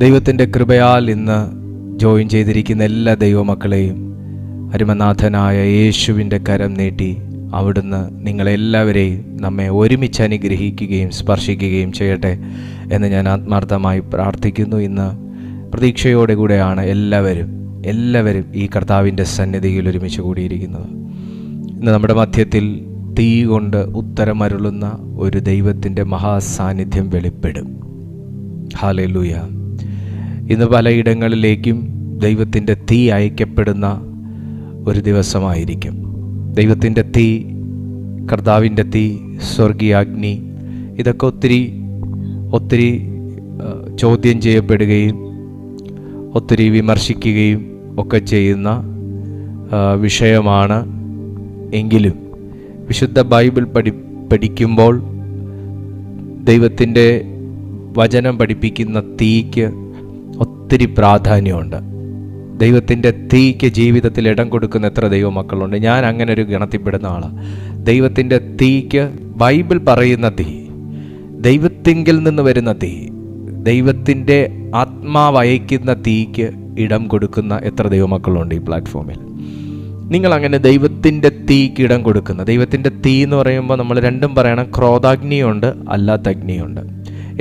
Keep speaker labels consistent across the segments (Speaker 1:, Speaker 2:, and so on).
Speaker 1: ദൈവത്തിൻ്റെ കൃപയാൽ ഇന്ന് ജോയിൻ ചെയ്തിരിക്കുന്ന എല്ലാ ദൈവമക്കളെയും അരുമനാഥനായ യേശുവിൻ്റെ കരം നീട്ടി അവിടുന്ന് നിങ്ങളെല്ലാവരെയും നമ്മെ ഒരുമിച്ച് അനുഗ്രഹിക്കുകയും സ്പർശിക്കുകയും ചെയ്യട്ടെ എന്ന് ഞാൻ ആത്മാർത്ഥമായി പ്രാർത്ഥിക്കുന്നു. ഇന്ന് പ്രതീക്ഷയോടെ കൂടെയാണ് എല്ലാവരും ഈ കർത്താവിൻ്റെ സന്നിധിയിൽ ഒരുമിച്ച് കൂടിയിരിക്കുന്നത്. ഇന്ന് നമ്മുടെ മധ്യത്തിൽ തീ കൊണ്ട് ഉത്തരമരുളുന്ന ഒരു ദൈവത്തിൻ്റെ മഹാസാന്നിധ്യം വെളിപ്പെടും. ഹല്ലേലൂയ. ഇന്ന് പലയിടങ്ങളിലേക്കും ദൈവത്തിൻ്റെ തീ അയക്കപ്പെടുന്ന ഒരു ദിവസമായിരിക്കും. ദൈവത്തിൻ്റെ തീ, കർത്താവിൻ്റെ തീ, സ്വർഗീയാഗ്നി, ഇതൊക്കെ ഒത്തിരി ചോദ്യം ചെയ്യപ്പെടുകയും ഒത്തിരി വിമർശിക്കുകയും ഒക്കെ ചെയ്യുന്ന വിഷയമാണ്. എങ്കിലും വിശുദ്ധ ബൈബിൾ പഠിക്കുമ്പോൾ ദൈവത്തിൻ്റെ വചനം പഠിപ്പിക്കുന്ന തീക്ക് ഒത്തിരി പ്രാധാന്യമുണ്ട്. ദൈവത്തിൻ്റെ തീക്ക് ജീവിതത്തിൽ ഇടം കൊടുക്കുന്ന എത്ര ദൈവമക്കളുണ്ട്. ഞാൻ അങ്ങനെ ഒരു ഗണത്തിൽപ്പെടുന്ന ആളാണ്. ദൈവത്തിൻ്റെ തീക്ക്, ബൈബിൾ പറയുന്ന തീ, ദൈവത്തിങ്കിൽ നിന്ന് വരുന്ന തീ, ദൈവത്തിൻ്റെ ആത്മാവയക്കുന്ന തീക്ക് ഇടം കൊടുക്കുന്ന എത്ര ദൈവമക്കളുണ്ട് ഈ പ്ലാറ്റ്ഫോമിൽ. നിങ്ങളങ്ങനെ ദൈവത്തിൻ്റെ തീക്ക് ഇടം കൊടുക്കുന്ന, ദൈവത്തിൻ്റെ തീ എന്ന് പറയുമ്പോൾ നമ്മൾ രണ്ടും പറയണം. ക്രോധാഗ്നിയുണ്ട്, അല്ലാത്ത അഗ്നിയുണ്ട്.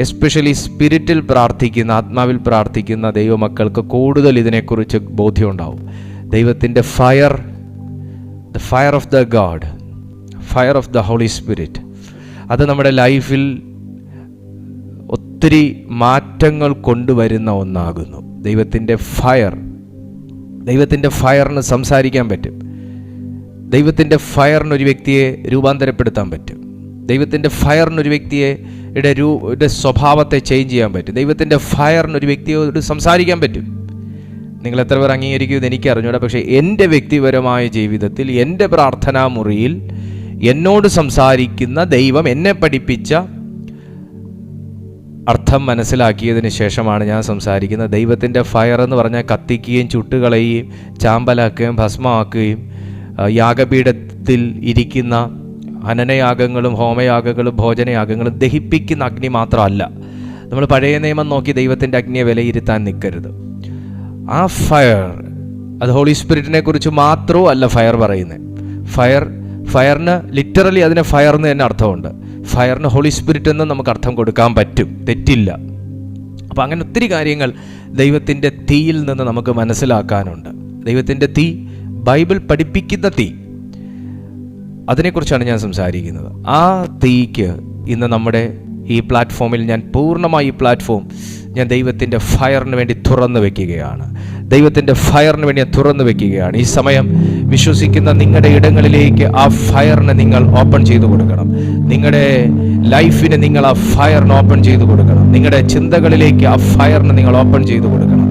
Speaker 1: എസ്പെഷ്യലി സ്പിരിറ്റിൽ പ്രാർത്ഥിക്കുന്ന, ആത്മാവിൽ പ്രാർത്ഥിക്കുന്ന ദൈവമക്കൾക്ക് കൂടുതൽ ഇതിനെക്കുറിച്ച് ബോധ്യം ഉണ്ടാവും. ദൈവത്തിൻ്റെ fire, the fire of the God, fire of the holy spirit, അത് നമ്മുടെ ലൈഫിൽ ഒത്തിരി മാറ്റങ്ങൾ കൊണ്ടുവരുന്ന ഒന്നാകുന്നു. ദൈവത്തിൻ്റെ ഫയറിന് സംസാരിക്കാൻ പറ്റും. ദൈവത്തിൻ്റെ ഫയറിന് ഒരു വ്യക്തിയെ രൂപാന്തരപ്പെടുത്താൻ പറ്റും. ദൈവത്തിൻ്റെ ഫയറിന് ഒരു വ്യക്തിയുടെ സ്വഭാവത്തെ ചേഞ്ച് ചെയ്യാൻ പറ്റും. ദൈവത്തിൻ്റെ ഫയറിന് ഒരു വ്യക്തിയോട് സംസാരിക്കാൻ പറ്റും. നിങ്ങൾ എത്ര പേർ അംഗീകരിക്കുമെന്ന് എനിക്ക് അറിഞ്ഞൂടാ. പക്ഷേ എൻ്റെ വ്യക്തിപരമായ ജീവിതത്തിൽ, എൻ്റെ പ്രാർത്ഥനാ മുറിയിൽ എന്നോട് സംസാരിക്കുന്ന ദൈവം എന്നെ പഠിപ്പിച്ച അർത്ഥം മനസ്സിലാക്കിയതിന് ശേഷമാണ് ഞാൻ സംസാരിക്കുന്നത്. ദൈവത്തിൻ്റെ ഫയർ എന്ന് പറഞ്ഞാൽ കത്തിക്കുകയും ചുട്ടുകളയുകയും ചാമ്പലാക്കുകയും ഭസ്മമാക്കുകയും യാഗപീഠത്തിൽ ഇരിക്കുന്ന ഹനനയാഗങ്ങളും ഹോമയാഗങ്ങളും ഭോജനയാഗങ്ങളും ദഹിപ്പിക്കുന്ന അഗ്നി മാത്രമല്ല. നമ്മൾ പഴയ നിയമം നോക്കി ദൈവത്തിൻ്റെ അഗ്നിയെ വിലയിരുത്താൻ നിൽക്കരുത്. ആ ഫയർ, അത് ഹോളി സ്പിരിറ്റിനെ കുറിച്ച് മാത്രവും അല്ല ഫയർ പറയുന്നത്. ഫയറിന് ലിറ്ററലി അതിന് ഫയർ എന്ന് തന്നെ അർത്ഥമുണ്ട്. ഫയറിന് ഹോളി സ്പിരിറ്റ് എന്ന് നമുക്ക് അർത്ഥം കൊടുക്കാൻ പറ്റും, തെറ്റില്ല. അപ്പം അങ്ങനെ ഒത്തിരി കാര്യങ്ങൾ ദൈവത്തിൻ്റെ തീയിൽ നിന്ന് നമുക്ക് മനസ്സിലാക്കാനുണ്ട്. ദൈവത്തിൻ്റെ തീ, ബൈബിൾ പഠിപ്പിക്കുന്ന തീ, അതിനെക്കുറിച്ചാണ് ഞാൻ സംസാരിക്കുന്നത്. ആ തീക്ക് ഇന്ന് നമ്മുടെ ഈ പ്ലാറ്റ്ഫോമിൽ ഞാൻ പൂർണ്ണമായി ഞാൻ ദൈവത്തിൻ്റെ ഫയറിന് വേണ്ടി തുറന്നു വെക്കുകയാണ്. ദൈവത്തിൻ്റെ ഫയറിന് വേണ്ടി ഞാൻ തുറന്നു വെക്കുകയാണ്. ഈ സമയം വിശ്വസിക്കുന്ന നിങ്ങളുടെ ഇടങ്ങളിലേക്ക് ആ ഫയറിനെ നിങ്ങൾ ഓപ്പൺ ചെയ്തു കൊടുക്കണം. നിങ്ങളുടെ ലൈഫിന് നിങ്ങൾ ആ ഫയറിന് ഓപ്പൺ ചെയ്തു കൊടുക്കണം. നിങ്ങളുടെ ചിന്തകളിലേക്ക് ആ ഫയറിന് നിങ്ങൾ ഓപ്പൺ ചെയ്തു കൊടുക്കണം.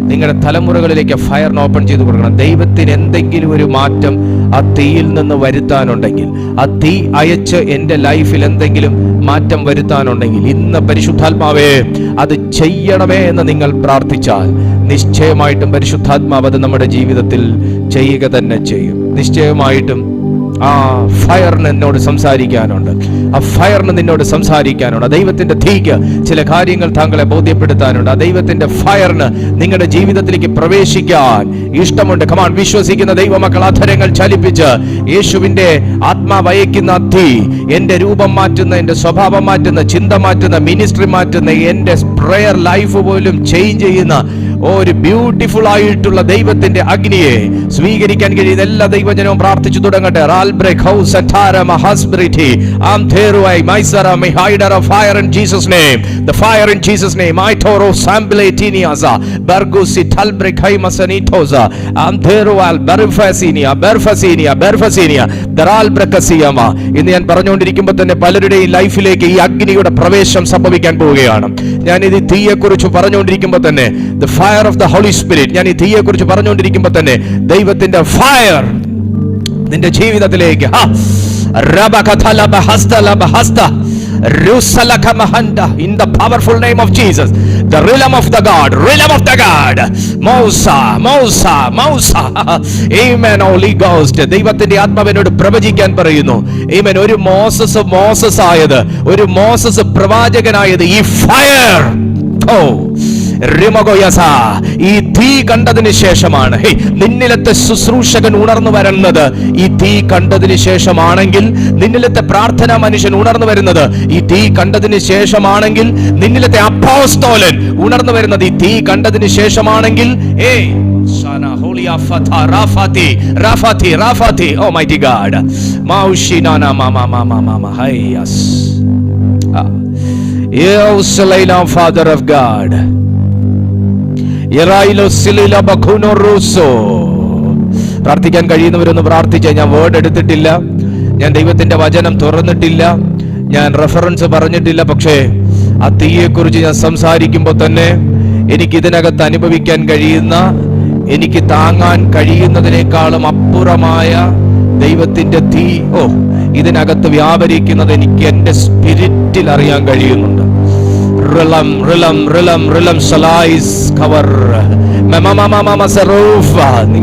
Speaker 1: നിങ്ങളുടെ തലമുറകളിലേക്ക് ഫയറിന് ഓപ്പൺ ചെയ്തു കൊടുക്കണം. ദൈവത്തിന് എന്തെങ്കിലും ഒരു മാറ്റം ആ തീയിൽ നിന്ന് വരുത്താനുണ്ടെങ്കിൽ, ആ തീ അയച്ച് എൻ്റെ ലൈഫിൽ എന്തെങ്കിലും മാറ്റം വരുത്താനുണ്ടെങ്കിൽ, ഇന്ന് പരിശുദ്ധാത്മാവേ അത് ചെയ്യണമേ എന്ന് നിങ്ങൾ പ്രാർത്ഥിച്ചാൽ നിശ്ചയമായിട്ടും പരിശുദ്ധാത്മാവ് അത് നമ്മുടെ ജീവിതത്തിൽ ചെയ്യുക തന്നെ ചെയ്യും. നിശ്ചയമായിട്ടും ആ ഫയറിന് എന്നോട് സംസാരിക്കാനുണ്ട്. ആ ഫയറിന് നിന്നോട് സംസാരിക്കാനുണ്ട്. ദൈവത്തിൻ്റെ തീക്ക് ചില കാര്യങ്ങൾ താങ്കളെ ബോധ്യപ്പെടുത്താനുണ്ട്. ആ ദൈവത്തിൻ്റെ ഫയറിന് നിങ്ങളുടെ ജീവിതത്തിലേക്ക് പ്രവേശിക്കാൻ ഇഷ്ടമുണ്ട്. കമാൻ, വിശ്വസിക്കുന്ന ദൈവമക്കൾ അധരങ്ങൾ ചലിപ്പിച്ച് യേശുവിൻ്റെ ആത്മാവയക്കുന്ന തീ, എൻ്റെ രൂപം മാറ്റുന്ന, എൻ്റെ സ്വഭാവം മാറ്റുന്ന, ചിന്ത മാറ്റുന്ന, മിനിസ്ട്രി മാറ്റുന്ന, എൻ്റെ പ്രയർ ലൈഫ് പോലും ചേഞ്ച് ചെയ്യുന്ന ഒരു ബ്യൂട്ടിഫുൾ ആയിട്ടുള്ള ദൈവത്തിന്റെ അഗ്നിയെ സ്വീകരിക്കാൻ കഴിയുന്ന എല്ലാ ദൈവജനവും പ്രാർത്ഥിച്ചു തുടങ്ങട്ടെ. Fire in Jesus name. The fire in Jesus name. I toro sambletiniaza bargusi talbre kaimasanitoza amthero al berfasinia daral brakasiyama. ഇന്ന് ഞാൻ പറഞ്ഞുകൊണ്ടിരിക്കുമ്പോൾ തന്നെ പലരുടെയും ലൈഫിലേക്ക് ഈ അഗ്നിയുടെ പ്രവേശം സംഭവിക്കാൻ പോവുകയാണ്. ഞാൻ ഇത് തീയെക്കുറിച്ച് പറഞ്ഞുകൊണ്ടിരിക്കുമ്പോൾ തന്നെ the fire of the Holy Spirit, ഞാൻ ഈ തീയെക്കുറിച്ച് പറഞ്ഞുകൊണ്ടിരിക്കുമ്പോൾ തന്നെ ദൈവത്തിന്റെ ഫയർ നിന്റെ ജീവിതത്തിലേക്ക് in the powerful name of Jesus, the realm of the God, Mosa, amen. Holy Ghost, ദൈവത്തിന്റെ ആത്മാവിനോട് പ്രവചിക്കാൻ പറയുന്നു. amen. ഒരു മോസസ് ആയത്, ഒരു മോസസ് പ്രവാചകനായത് ഈ ഫയർ, ഈ തീ കണ്ടതിന് ശേഷമാണ് നിന്നിലത്തെ ശുശ്രൂഷകൻ ഉണർന്നു വരുന്നത്. ഈ തീ കണ്ടതിന് ശേഷമാണെങ്കിൽ നിന്നിലത്തെ പ്രാർത്ഥനാ മനുഷ്യൻ ഉണർന്നു വരുന്നത്. ഈ തീ കണ്ടതിന് ശേഷമാണെങ്കിൽ നിന്നിലത്തെ അപ്പോസ്തലൻ ഉണർന്നു വരുന്നത്. ഈ തീ കണ്ടതിന് ശേഷമാണെങ്കിൽ Almighty God. Father of God. പ്രാർത്ഥിക്കാൻ കഴിയുന്നവരൊന്ന് പ്രാർത്ഥിച്ച. ഞാൻ വേർഡ് എടുത്തിട്ടില്ല, ഞാൻ ദൈവത്തിന്റെ വചനം തുറന്നിട്ടില്ല, ഞാൻ റെഫറൻസ് പറഞ്ഞിട്ടില്ല. പക്ഷേ ആ തീയെക്കുറിച്ച് ഞാൻ സംസാരിക്കുമ്പോൾ തന്നെ എനിക്ക് ഇതിനകത്ത് അനുഭവിക്കാൻ കഴിയുന്ന, എനിക്ക് താങ്ങാൻ കഴിയുന്നതിനേക്കാളും അപ്പുറമായ ദൈവത്തിന്റെ തീ ഇതിനകത്ത് വ്യാപരിക്കുന്നത് എനിക്ക് എന്റെ സ്പിരിറ്റിൽ അറിയാൻ കഴിയുന്നുണ്ട്.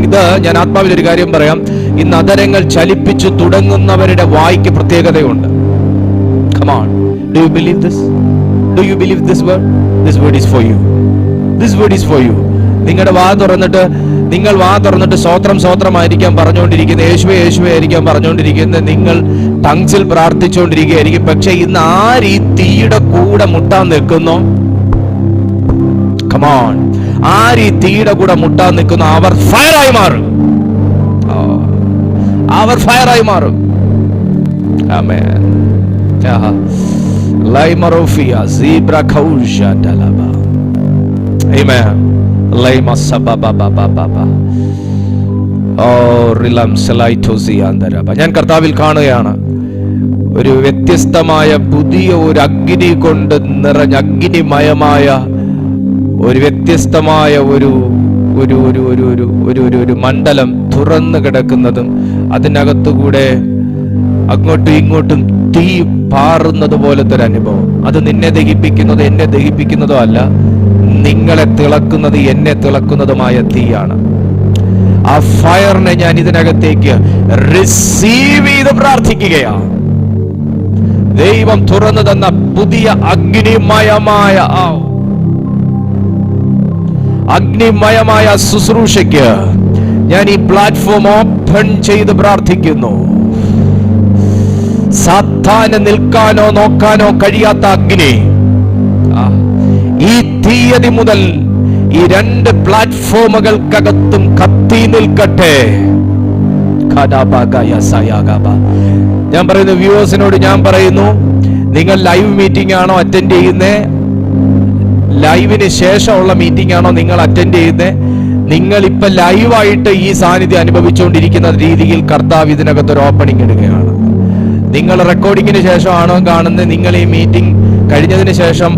Speaker 1: ഇത് ഞാൻ ആത്മാവിൽ ഒരു കാര്യം പറയാം. ഇന്ന് അധരങ്ങൾ ചലിപ്പിച്ചു തുടങ്ങുന്നവരുടെ വായ്ക്ക് പ്രത്യേകതയുണ്ട്. Come on, do you believe this? Do you believe this word? This word is for you. This word is for you. നിങ്ങളുടെ നിങ്ങൾ വാ തുറന്നിട്ട് സ്വോത്രമായിരിക്കാം പറഞ്ഞുകൊണ്ടിരിക്കുന്നത്, യേശുവേ യേശുവേ ആയിരിക്കാം പറഞ്ഞുകൊണ്ടിരിക്കുന്നത്, നിങ്ങൾ ടങ്സിൽ പ്രാർത്ഥിച്ചുകൊണ്ടിരിക്കുകയായിരിക്കും. പക്ഷെ ഇന്ന് ആര് ഈ തീയുടെ കൂടെ മുട്ടാൻ നിൽക്കുന്നു? Come on, ആര് ഈ തീയുടെ കൂടെ മുട്ടാൻ നിൽക്കുന്നു? അവർ ഫയറായി മാറും. അവർ ഫയറായി മാറും. ആമേൻ. ലൈമറോഫിയ സീബ്ര ഖൗഷ തലബ. ആമേൻ. ഞാൻ കർത്താവിൽ കാണുകയാണ് ഒരു വ്യത്യസ്തമായ പുതിയ ഒരു അഗ്നി കൊണ്ട് നിറഞ്ഞ അഗ്നിമയമായ ഒരു വ്യത്യസ്തമായ ഒരു ഒരു ഒരു ഒരു ഒരു ഒരു ഒരു മണ്ഡലം തുറന്നു കിടക്കുന്നതും അതിനകത്തുകൂടെ അങ്ങോട്ടും ഇങ്ങോട്ടും തീ പാറുന്നത് പോലത്തെ ഒരു അനുഭവം. അത് നിന്നെ ദഹിപ്പിക്കുന്നതോ എന്നെ ദഹിപ്പിക്കുന്നതോ അല്ല, നിങ്ങളെ തിളക്കുന്നത് എന്നെ തിളക്കുന്നതുമായ തീയാണ്. ആ ഫയറിനെ ഞാൻ ഇതിനകത്തേക്ക് റിസീവ് ചെയ്ത് പ്രാർത്ഥിക്കുകയാണ്. ദൈവം തുറന്നു തന്ന പുതിയ അഗ്നിമയമായ ശുശ്രൂഷയ്ക്ക് ഞാൻ ഈ പ്ലാറ്റ്ഫോം ഓപ്പൺ ചെയ്ത് പ്രാർത്ഥിക്കുന്നു. സാത്താന് നിൽക്കാനോ നോക്കാനോ കഴിയാത്ത അഗ്നി ഈ തീയതി മുതൽ ഈ രണ്ട് പ്ലാറ്റ്ഫോമുകൾക്കകത്തും കത്തി നിൽക്കട്ടെ. ഞാൻ പറയുന്നു വ്യൂവേഴ്സിനോട്, ഞാൻ പറയുന്നു, നിങ്ങൾ ലൈവ് മീറ്റിംഗ് ആണോ അറ്റൻഡ് ചെയ്യുന്നത്, ലൈവിന് ശേഷമുള്ള മീറ്റിംഗ് ആണോ നിങ്ങൾ അറ്റൻഡ് ചെയ്യുന്നത്, നിങ്ങൾ ഇപ്പൊ ലൈവായിട്ട് ഈ സാന്നിധ്യം അനുഭവിച്ചുകൊണ്ടിരിക്കുന്ന രീതിയിൽ കർത്താവ് ഇതിനകത്തൊരു ഓപ്പണിംഗ് ഇടുകയാണ്. നിങ്ങൾ റെക്കോർഡിങ്ങിന് ശേഷമാണോ കാണുന്നത്, നിങ്ങൾ ഈ മീറ്റിംഗ് കഴിഞ്ഞതിന് ശേഷം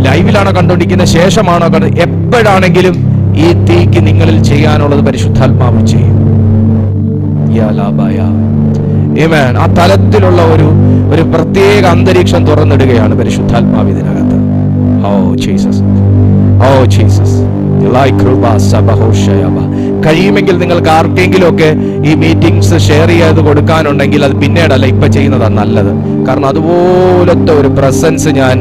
Speaker 1: ലൈവിലാണോ കണ്ടുകൊണ്ടിരിക്കുന്ന, ശേഷമാണോ കാണുന്നത്, എപ്പോഴാണെങ്കിലും ഈ തീക്ക് നിങ്ങളിൽ ചെയ്യാനുള്ളത് പരിശുദ്ധാത്മാവ് ചെയ്യും. ആ തലത്തിലുള്ള ഒരു പ്രത്യേക അന്തരീക്ഷം തുറന്നിടുകയാണ് പരിശുദ്ധാത്മാവ് ഇതിനകത്ത്. കഴിയുമെങ്കിൽ നിങ്ങൾക്ക് ആർക്കെങ്കിലും ഒക്കെ ഈ മീറ്റിംഗ്സ് ഷെയർ ചെയ്ത് കൊടുക്കാനുണ്ടെങ്കിൽ അത് പിന്നീടല്ല, ഇപ്പൊ ചെയ്യുന്നതാണ് നല്ലത്. കാരണം അതുപോലത്തെ ഒരു പ്രസൻസ് ഞാൻ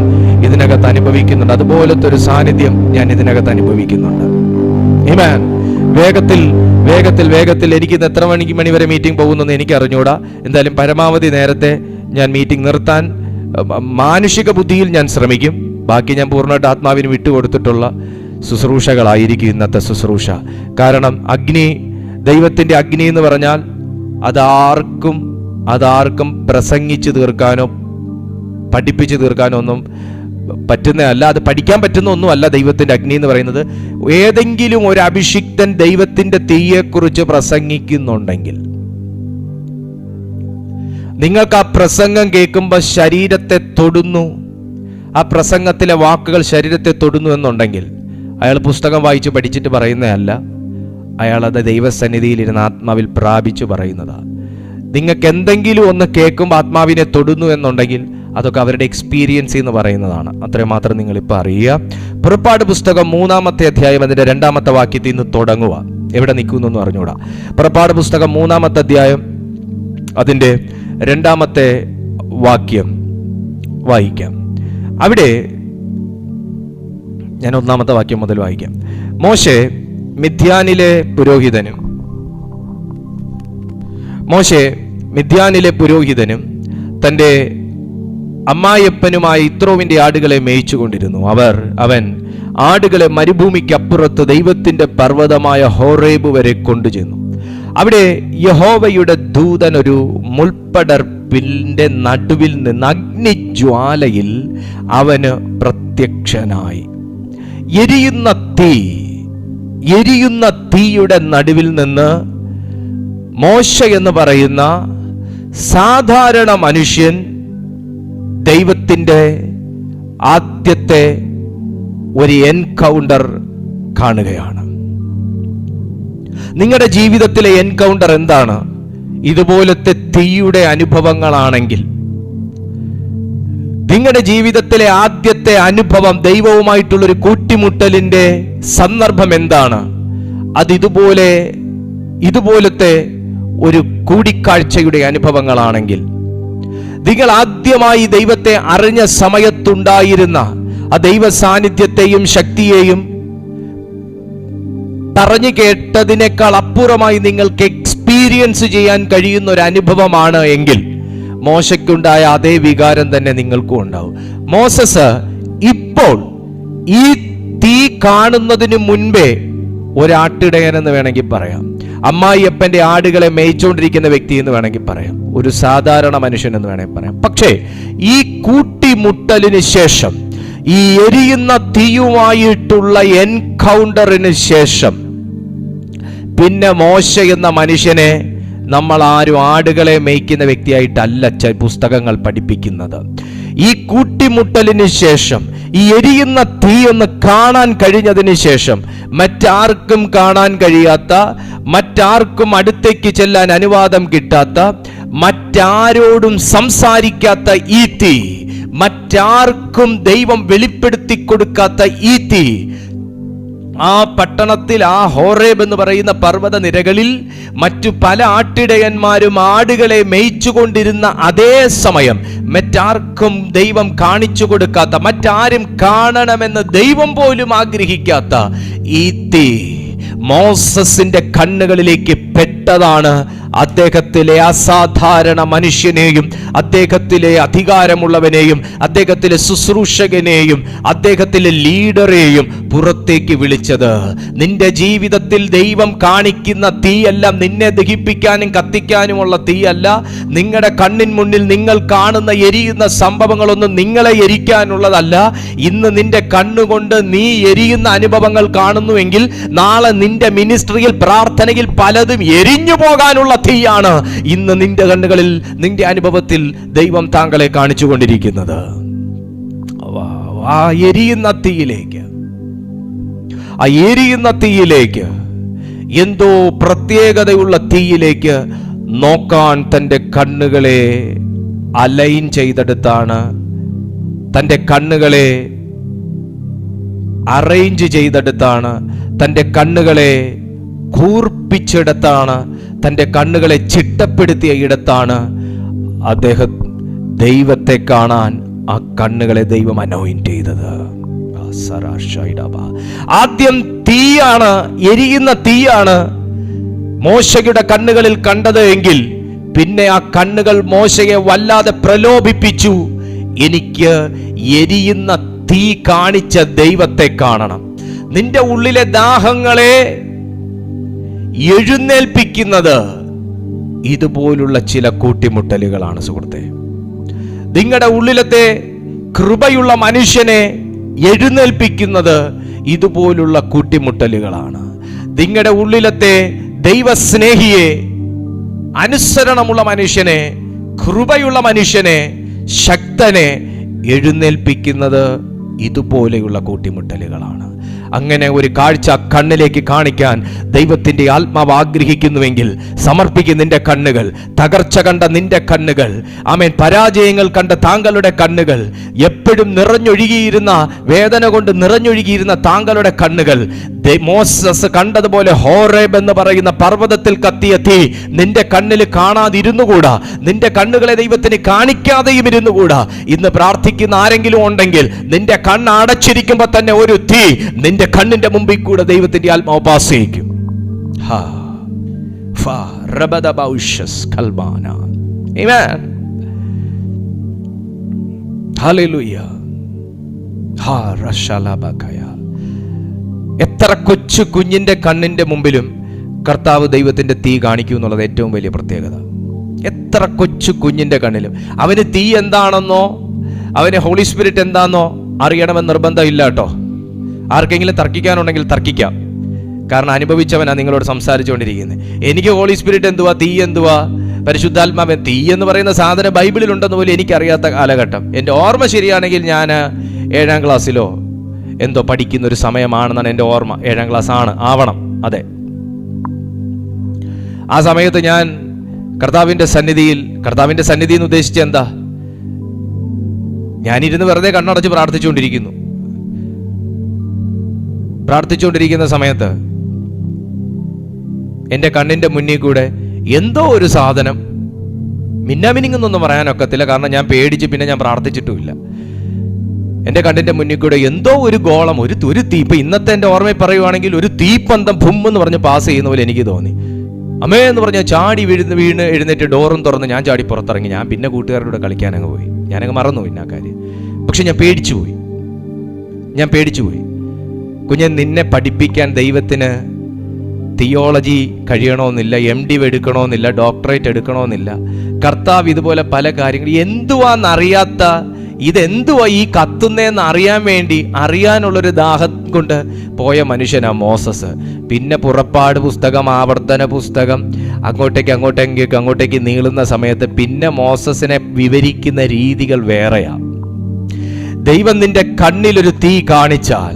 Speaker 1: ഇതിനകത്ത് അനുഭവിക്കുന്നുണ്ട്, അതുപോലത്തെ ഒരു സാന്നിധ്യം ഞാൻ ഇതിനകത്ത് അനുഭവിക്കുന്നുണ്ട്. ആമേൻ. വേഗത്തിൽ എനിക്ക് ഇന്ന് എത്ര മണി വരെ മീറ്റിംഗ് പോകുന്നെന്ന് എനിക്ക് അറിഞ്ഞൂടാ. എന്തായാലും പരമാവധി നേരത്തെ ഞാൻ മീറ്റിംഗ് നിർത്താൻ മാനുഷിക ബുദ്ധിയിൽ ഞാൻ ശ്രമിക്കും. ബാക്കി ഞാൻ പൂർണ്ണമായിട്ട് ആത്മാവിന് വിട്ടുകൊടുത്തിട്ടുള്ള ശുശ്രൂഷകളായിരിക്കും ഇന്നത്തെ ശുശ്രൂഷ. കാരണം ദൈവത്തിന്റെ അഗ്നി എന്ന് പറഞ്ഞാൽ അതാർക്കും പ്രസംഗിച്ചു തീർക്കാനോ പഠിപ്പിച്ചു തീർക്കാനോ ഒന്നും പറ്റുന്നതല്ല. അത് പഠിക്കാൻ പറ്റുന്ന ഒന്നുമല്ല ദൈവത്തിന്റെ അഗ്നി എന്ന് പറയുന്നത്. ഏതെങ്കിലും ഒരു അഭിഷിക്തൻ ദൈവത്തിന്റെ തീയെക്കുറിച്ച് പ്രസംഗിക്കുന്നുണ്ടെങ്കിൽ നിങ്ങൾക്ക് ആ പ്രസംഗം കേൾക്കുമ്പോൾ ശരീരത്തെ തൊടുന്നു, ആ പ്രസംഗത്തിലെ വാക്കുകൾ ശരീരത്തെ തൊടുന്നു എന്നുണ്ടെങ്കിൽ അയാൾ പുസ്തകം വായിച്ച് പഠിച്ചിട്ട് പറയുന്നതല്ല, അയാളത് ദൈവസന്നിധിയിലിരുന്ന് ആത്മാവിൽ പ്രാപിച്ചു പറയുന്നതാണ്. നിങ്ങൾക്ക് എന്തെങ്കിലും ഒന്ന് കേൾക്കുമ്പോൾ ആത്മാവിനെ തൊടുന്നു എന്നുണ്ടെങ്കിൽ അതൊക്കെ അവരുടെ എക്സ്പീരിയൻസ് എന്ന് പറയുന്നതാണ്. അത്രയും മാത്രം നിങ്ങളിപ്പോൾ അറിയുക. പുറപ്പാട് പുസ്തകം 3-ാമത്തെ അധ്യായം അതിൻ്റെ 2-ാമത്തെ വാക്യത്തിൽ നിന്ന് തുടങ്ങുക. എവിടെ നിൽക്കുന്നു അറിഞ്ഞൂടാ. പുറപ്പാട് പുസ്തകം 3-ാമത്തെ അധ്യായം അതിൻ്റെ 2-ാമത്തെ വാക്യം വായിക്കാം. അവിടെ ഞാൻ 1-ാമത്തെ വാക്യം മുതൽ വായിക്കാം. മോശെ മിദ്യാനിലെ പുരോഹിതനും തൻ്റെ അമ്മായപ്പനുമായ യിത്രോവിന്റെ ആടുകളെ മേയിച്ചുകൊണ്ടിരുന്നു. അവൻ ആടുകളെ മരുഭൂമിക്കപ്പുറത്ത് ദൈവത്തിന്റെ പർവ്വതമായ ഹോറേബ് വരെ കൊണ്ടുചെന്നു. അവിടെ യഹോവയുടെ ദൂതൻ ഒരു മുൾപ്പടർപ്പിന്റെ നടുവിൽ നിന്ന് അഗ്നിജ്വാലയിൽ അവന് പ്രത്യക്ഷനായി. എരിയുന്ന തീയുടെ നടുവിൽ നിന്ന് മോശ എന്ന് പറയുന്ന സാധാരണ മനുഷ്യൻ ദൈവത്തിൻ്റെ ആദ്യത്തെ ഒരു എൻകൗണ്ടർ കാണുകയാണ്. നിങ്ങളുടെ ജീവിതത്തിലെ എൻകൗണ്ടർ എന്താണ്? ഇതുപോലത്തെ തീയുടെ അനുഭവങ്ങളാണെങ്കിൽ, നിങ്ങളുടെ ജീവിതത്തിലെ ആദ്യത്തെ അനുഭവം ദൈവവുമായിട്ടുള്ളൊരു കൂട്ടിമുട്ടലിന്റെ സന്ദർഭം എന്താണ്? അത് ഇതുപോലത്തെ ഒരു കൂടിക്കാഴ്ചയുടെ അനുഭവങ്ങളാണെങ്കിൽ, നിങ്ങൾ ആദ്യമായി ദൈവത്തെ അറിഞ്ഞ സമയത്തുണ്ടായിരുന്ന ആ ദൈവ സാന്നിധ്യത്തെയും ശക്തിയെയും പറഞ്ഞു കേട്ടതിനേക്കാൾ അപ്പുറമായി നിങ്ങൾക്ക് എക്സ്പീരിയൻസ് ചെയ്യാൻ കഴിയുന്ന ഒരു അനുഭവമാണ് എങ്കിൽ, മോശയ്ക്കുണ്ടായ അതേ വികാരം തന്നെ നിങ്ങൾക്കും ഉണ്ടാവും. മോസസ് ഇപ്പോൾ ഈ തീ കാണുന്നതിന് മുൻപേ ഒരാട്ടിടയൻ എന്ന് വേണമെങ്കിൽ പറയാം, അമ്മായിയപ്പന്റെ ആടുകളെ മേയിച്ചുകൊണ്ടിരിക്കുന്ന വ്യക്തി എന്ന് വേണമെങ്കിൽ പറയാം, ഒരു സാധാരണ മനുഷ്യൻ എന്ന് വേണമെങ്കിൽ പറയാം. പക്ഷേ ഈ കൂട്ടിമുട്ടലിന് ശേഷം, ഈ എരിയുന്ന തീയുമായിട്ടുള്ള എൻകൗണ്ടറിന് ശേഷം, പിന്നെ മോശ എന്ന മനുഷ്യനെ നമ്മൾ ആരും ആടുകളെ മേയ്ക്കുന്ന വ്യക്തിയായിട്ടല്ല പുസ്തകങ്ങൾ പഠിപ്പിക്കുന്നത്. ഈ കൂട്ടിമുട്ടലിന് ശേഷം, ഈ എരിയുന്ന തീ ഒന്ന് കാണാൻ കഴിഞ്ഞതിന് ശേഷം, മറ്റാർക്കും കാണാൻ കഴിയാത്ത, മറ്റാർക്കും അടുത്തേക്ക് ചെല്ലാൻ അനുവാദം കിട്ടാത്ത, മറ്റാരോടും സംസാരിക്കാത്ത ഈ തീ, മറ്റാർക്കും ദൈവം വെളിപ്പെടുത്തി കൊടുക്കാത്ത ഈ തീ ആ പട്ടണത്തിൽ, ആ ഹോറേബ് എന്ന് പറയുന്ന പർവ്വത നിരകളിൽ മറ്റു പല ആട്ടിടയന്മാരും ആടുകളെ മേയിച്ചുകൊണ്ടിരുന്ന അതേ സമയം മറ്റാർക്കും ദൈവം കാണിച്ചു കൊടുക്കാത്ത, മറ്റാരും കാണണമെന്ന് ദൈവം പോലും ആഗ്രഹിക്കാത്ത ഈ തീ മോസസിന്റെ കണ്ണുകളിലേക്ക് പെട്ടതാണ്. അദ്ദേഹത്തിലെ അസാധാരണ മനുഷ്യനെയും, അദ്ദേഹത്തിലെ അധികാരമുള്ളവനെയും, അദ്ദേഹത്തിലെ ശുശ്രൂഷകനെയും, അദ്ദേഹത്തിലെ ലീഡറെയും പുറത്തേക്ക് വിളിച്ചത്. നിന്റെ ജീവിതത്തിൽ ദൈവം കാണിക്കുന്ന തീയല്ല, നിന്നെ ദഹിപ്പിക്കാനും കത്തിക്കാനുമുള്ള തീയല്ല. നിങ്ങളുടെ കണ്ണിൻ മുന്നിൽ നിങ്ങൾ കാണുന്ന എരിയുന്ന സംഭവങ്ങളൊന്നും നിങ്ങളെ എരിക്കാനുള്ളതല്ല. ഇന്ന് നിന്റെ കണ്ണുകൊണ്ട് നീ എരിയുന്ന അനുഭവങ്ങൾ കാണുന്നുവെങ്കിൽ, നാളെ നിന്റെ മിനിസ്ട്രിയിൽ, പ്രാർത്ഥനയിൽ പലതും എരിഞ്ഞു പോകാനുള്ള തീയാണ് ഇന്ന് നിന്റെ കണ്ണുകളിൽ, നിന്റെ അനുഭവത്തിൽ ദൈവം താങ്കളെ കാണിച്ചു കൊണ്ടിരിക്കുന്നത്. ആ എരിയുന്ന തീയിലേക്ക്, എന്തോ പ്രത്യേകതയുള്ള തീയിലേക്ക് നോക്കാൻ തൻ്റെ കണ്ണുകളെ അലൈൻ ചെയ്തെടുത്താണ്, തൻ്റെ കണ്ണുകളെ അറേഞ്ച് ചെയ്തെടുത്താണ്, തൻ്റെ കണ്ണുകളെ കൂർപ്പിച്ചെടുത്താണ്, തൻ്റെ കണ്ണുകളെ ചിട്ടപ്പെടുത്തിയ ഇടത്താണ് അദ്ദേഹം ദൈവത്തെ കാണാൻ ആ കണ്ണുകളെ ദൈവം അനോയിന്റ് ചെയ്തത്. ആദ്യം തീയാണ്, എരിയുന്ന തീയാണ് മോശയുടെ കണ്ണുകളിൽ കണ്ടത് എങ്കിൽ, പിന്നെ ആ കണ്ണുകൾ മോശയെ വല്ലാതെ പ്രലോഭിപ്പിച്ചു. എനിക്ക് എരിയുന്ന തീ കാണിച്ച ദൈവത്തെ കാണണം. നിന്റെ ഉള്ളിലെ ദാഹങ്ങളെ എഴുന്നേൽപ്പിക്കുന്നത് ഇതുപോലുള്ള ചില കൂട്ടിമുട്ടലുകളാണ് സുഹൃത്തെ. നിങ്ങളുടെ ഉള്ളിലത്തെ കൃപയുള്ള മനുഷ്യനെ എഴുന്നേൽപ്പിക്കുന്നത് ഇതുപോലുള്ള കൂട്ടിമുട്ടലുകളാണ്. നിങ്ങളുടെ ഉള്ളിലത്തെ ദൈവസ്നേഹിയെ, അനുസരണമുള്ള മനുഷ്യനെ, കൃപയുള്ള മനുഷ്യനെ, ശക്തനെ എഴുന്നേൽപ്പിക്കുന്നത് ഇതുപോലെയുള്ള കൂട്ടിമുട്ടലുകളാണ്. അങ്ങനെ ഒരു കാഴ്ച കണ്ണിലേക്ക് കാണിക്കാൻ ദൈവത്തിൻ്റെ ആത്മാവ് ആഗ്രഹിക്കുന്നുവെങ്കിൽ സമർപ്പിക്കും നിന്റെ കണ്ണുകൾ. തകർച്ച കണ്ട നിന്റെ കണ്ണുകൾ, ആമേൻ, പരാജയങ്ങൾ കണ്ട താങ്കളുടെ കണ്ണുകൾ, എപ്പോഴും നിറഞ്ഞൊഴുകിയിരുന്ന വേദന കൊണ്ട് നിറഞ്ഞൊഴുകിയിരുന്ന താങ്കളുടെ കണ്ണുകൾ, മോസസ് കണ്ടതുപോലെ ഹോറേബ് എന്ന് പറയുന്ന പർവ്വതത്തിൽ കത്തിയ തീ നിന്റെ കണ്ണിൽ കാണാതിരുന്നുകൂടാ, നിന്റെ കണ്ണുകളെ ദൈവത്തിന് കാണിക്കാതെയും ഇരുന്നുകൂടാ. ഇന്ന് പ്രാർത്ഥിക്കുന്ന ആരെങ്കിലും ഉണ്ടെങ്കിൽ നിന്റെ കണ്ണ് അടച്ചിരിക്കുമ്പോൾ തന്നെ ഒരു തീ നിന്റെ കണ്ണിന്റെ മുമ്പിൽ കൂടെ ദൈവത്തിന്റെ ആത്മാവ് പാസ് ചെയ്യിക്കും. എത്ര കൊച്ചു കുഞ്ഞിന്റെ കണ്ണിന്റെ മുമ്പിലും കർത്താവ് ദൈവത്തിന്റെ തീ കാണിക്കൂ എന്നുള്ളത് ഏറ്റവും വലിയ പ്രത്യേകത. എത്ര കൊച്ചു കുഞ്ഞിന്റെ കണ്ണിലും അവന് തീ എന്താണെന്നോ അവന് ഹോളി സ്പിരിറ്റ് എന്താണെന്നോ അറിയണമെന്ന് നിർബന്ധമില്ല കേട്ടോ. ആർക്കെങ്കിലും തർക്കിക്കാനുണ്ടെങ്കിൽ തർക്കിക്കാം, കാരണം അനുഭവിച്ചവനാ നിങ്ങളോട് സംസാരിച്ചുകൊണ്ടിരിക്കുന്നത്. എനിക്ക് ഹോളി സ്പിരിറ്റ് എന്തുവാ, തീ എന്തുവാ, പരിശുദ്ധാത്മാവൻ, തീ എന്ന് പറയുന്ന സാധനം ബൈബിളിലുണ്ടെന്ന് പോലും എനിക്കറിയാത്ത കാലഘട്ടം. എൻ്റെ ഓർമ്മ ശരിയാണെങ്കിൽ ഞാൻ 7ാം ക്ലാസ്സിലോ എന്തോ പഠിക്കുന്ന ഒരു സമയമാണെന്നാണ് എൻ്റെ ഓർമ്മ. 7ാം ക്ലാസ് ആവണം, അതെ. ആ സമയത്ത് ഞാൻ കർത്താവിൻ്റെ സന്നിധി എന്ന് ഉദ്ദേശിച്ച എന്താ, ഞാനിരുന്ന് വെറുതെ കണ്ണടച്ച് പ്രാർത്ഥിച്ചുകൊണ്ടിരിക്കുന്ന സമയത്ത് എൻ്റെ കണ്ണിൻ്റെ മുന്നിൽ കൂടെ എന്തോ ഒരു സാധനം, മിന്നാമിനിങ്ങൊന്നും പറയാനൊക്കത്തില്ല, കാരണം ഞാൻ പേടിച്ച് പിന്നെ ഞാൻ പ്രാർത്ഥിച്ചിട്ടുമില്ല. എൻ്റെ കണ്ണിൻ്റെ മുന്നിൽ കൂടെ എന്തോ ഒരു ഗോളം, ഒരു തീ, ഇപ്പൊ ഇന്നത്തെ എൻ്റെ ഓർമ്മയിൽ പറയുവാണെങ്കിൽ ഒരു തീപ്പന്തം ഭുമ്മെന്ന് പറഞ്ഞ് പാസ് ചെയ്യുന്ന പോലെ എനിക്ക് തോന്നി. അമ്മേ എന്ന് പറഞ്ഞാൽ ചാടി വീണ് എഴുന്നേറ്റ് ഡോറും തുറന്ന് ഞാൻ ചാടി പുറത്തിറങ്ങി. ഞാൻ പിന്നെ കൂട്ടുകാരുടെ കൂടെ കളിക്കാനങ്ങ് പോയി. ഞാനങ്ങ് മറന്നു പിന്നെ ആ കാര്യം. പക്ഷെ ഞാൻ പേടിച്ചു പോയി. കുഞ്ഞെ, നിന്നെ പഠിപ്പിക്കാൻ ദൈവത്തിന് തിയോളജി കഴിയണമെന്നില്ല, MD എടുക്കണമെന്നില്ല, ഡോക്ടറേറ്റ് എടുക്കണമെന്നില്ല. കർത്താവ് ഇതുപോലെ പല കാര്യങ്ങൾ എന്തുവാന്നറിയാത്ത, ഇതെന്തുവാ ഈ കത്തുന്നതെന്ന് അറിയാൻ വേണ്ടി അറിയാനുള്ളൊരു ദാഹം കൊണ്ട് പോയ മനുഷ്യനാ മോസസ്. പിന്നെ പുറപ്പാട് പുസ്തകം, ആവർത്തന പുസ്തകം അങ്ങോട്ടേക്ക് നീളുന്ന സമയത്ത് പിന്നെ മോസസിനെ വിവരിക്കുന്ന രീതികൾ വേറെയാ. ദൈവം നിന്റെ കണ്ണിലൊരു തീ കാണിച്ചാൽ,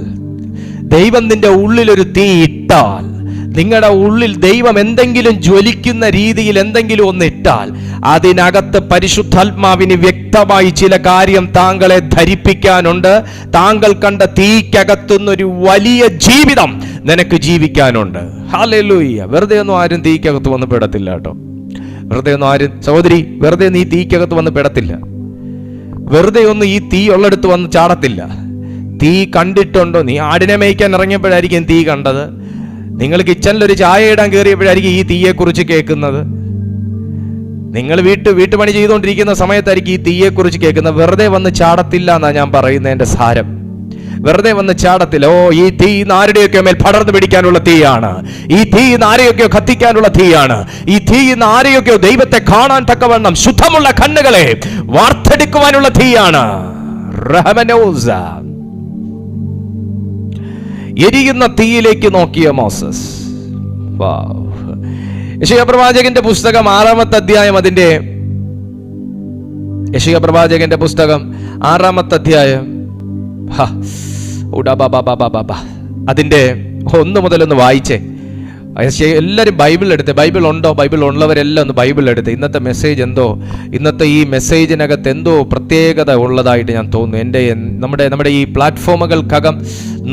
Speaker 1: ദൈവം നിന്റെ ഉള്ളിലൊരു തീ ഇട്ടാൽ, നിങ്ങളുടെ ഉള്ളിൽ ദൈവം എന്തെങ്കിലും ജ്വലിക്കുന്ന രീതിയിൽ എന്തെങ്കിലും ഒന്നിട്ടാൽ, അതിനകത്ത് പരിശുദ്ധാത്മാവിന് വ്യക്തമായി ചില കാര്യം താങ്കളെ ധരിപ്പിക്കാനുണ്ട്. താങ്കൾ കണ്ട തീക്കകത്തുനിന്നൊരു വലിയ ജീവിതം നിനക്ക് ജീവിക്കാനുണ്ട്. ഹല്ലേലൂയ. വെറുതെ ഒന്നും ആരും തീക്കകത്ത് വന്ന് പെടത്തില്ല കേട്ടോ. സഹോദരി, വെറുതെ നീ തീക്കകത്ത് വന്ന് പെടത്തില്ല. വെറുതെ ഒന്നും ഈ തീ ഉള്ളിടത്ത് വന്ന് ചാടത്തില്ല. തീ കണ്ടിട്ടുണ്ടോ? നീ ആടിനെ മേയ്ക്കാൻ ഇറങ്ങിയപ്പോഴായിരിക്കും തീ കണ്ടത്. നിങ്ങൾ കിച്ചണിലൊരു ചായ ഇടാൻ കയറിയപ്പോഴായിരിക്കും ഈ തീയെക്കുറിച്ച് കേൾക്കുന്നത്. നിങ്ങൾ വീട്ടുപണി ചെയ്തുകൊണ്ടിരിക്കുന്ന സമയത്തായിരിക്കും ഈ തീയെക്കുറിച്ച് കേൾക്കുന്നത്. വെറുതെ വന്ന് ചാടത്തില്ല എന്നാ ഞാൻ പറയുന്നതിന്റെ സാരം. വെറുതെ വന്ന് ചാടത്തില്ല. ഈ തീ ആരുടെയൊക്കെ മേൽ പടർന്നു പിടിക്കാനുള്ള തീയാണ്. ഈ തീ ആരെയൊക്കെയോ കത്തിക്കാനുള്ള തീയാണ്. ഈ തീ ആരെയൊക്കെയോ ദൈവത്തെ കാണാൻ തക്കവണ്ണം ശുദ്ധമുള്ള കണ്ണുകളെ വാർത്തെടുക്കുവാനുള്ള തീയാണ്. എരിയുന്ന തീയിലേക്ക് നോക്കിയ മോസസ്. യെശയ്യാ പ്രവാചകന്റെ പുസ്തകം 6-ാമത്തെ അധ്യായം, യെശയ്യാ പ്രവാചകന്റെ പുസ്തകം 6-ാമത്തെ അധ്യായം, അതിന്റെ 1 മുതൽ ഒന്ന് വായിച്ചേ. എല്ലാവരും ബൈബിൾ എടുത്ത്, ബൈബിൾ ഉണ്ടോ? ബൈബിൾ ഉള്ളവരെല്ലാം ഒന്ന് ബൈബിൾ എടുത്ത്. ഇന്നത്തെ മെസ്സേജ് ഇന്നത്തെ ഈ മെസ്സേജിനകത്ത് എന്തോ പ്രത്യേകത ഉള്ളതായിട്ട് ഞാൻ തോന്നുന്നു. നമ്മുടെ ഈ പ്ലാറ്റ്ഫോമുകൾക്കകം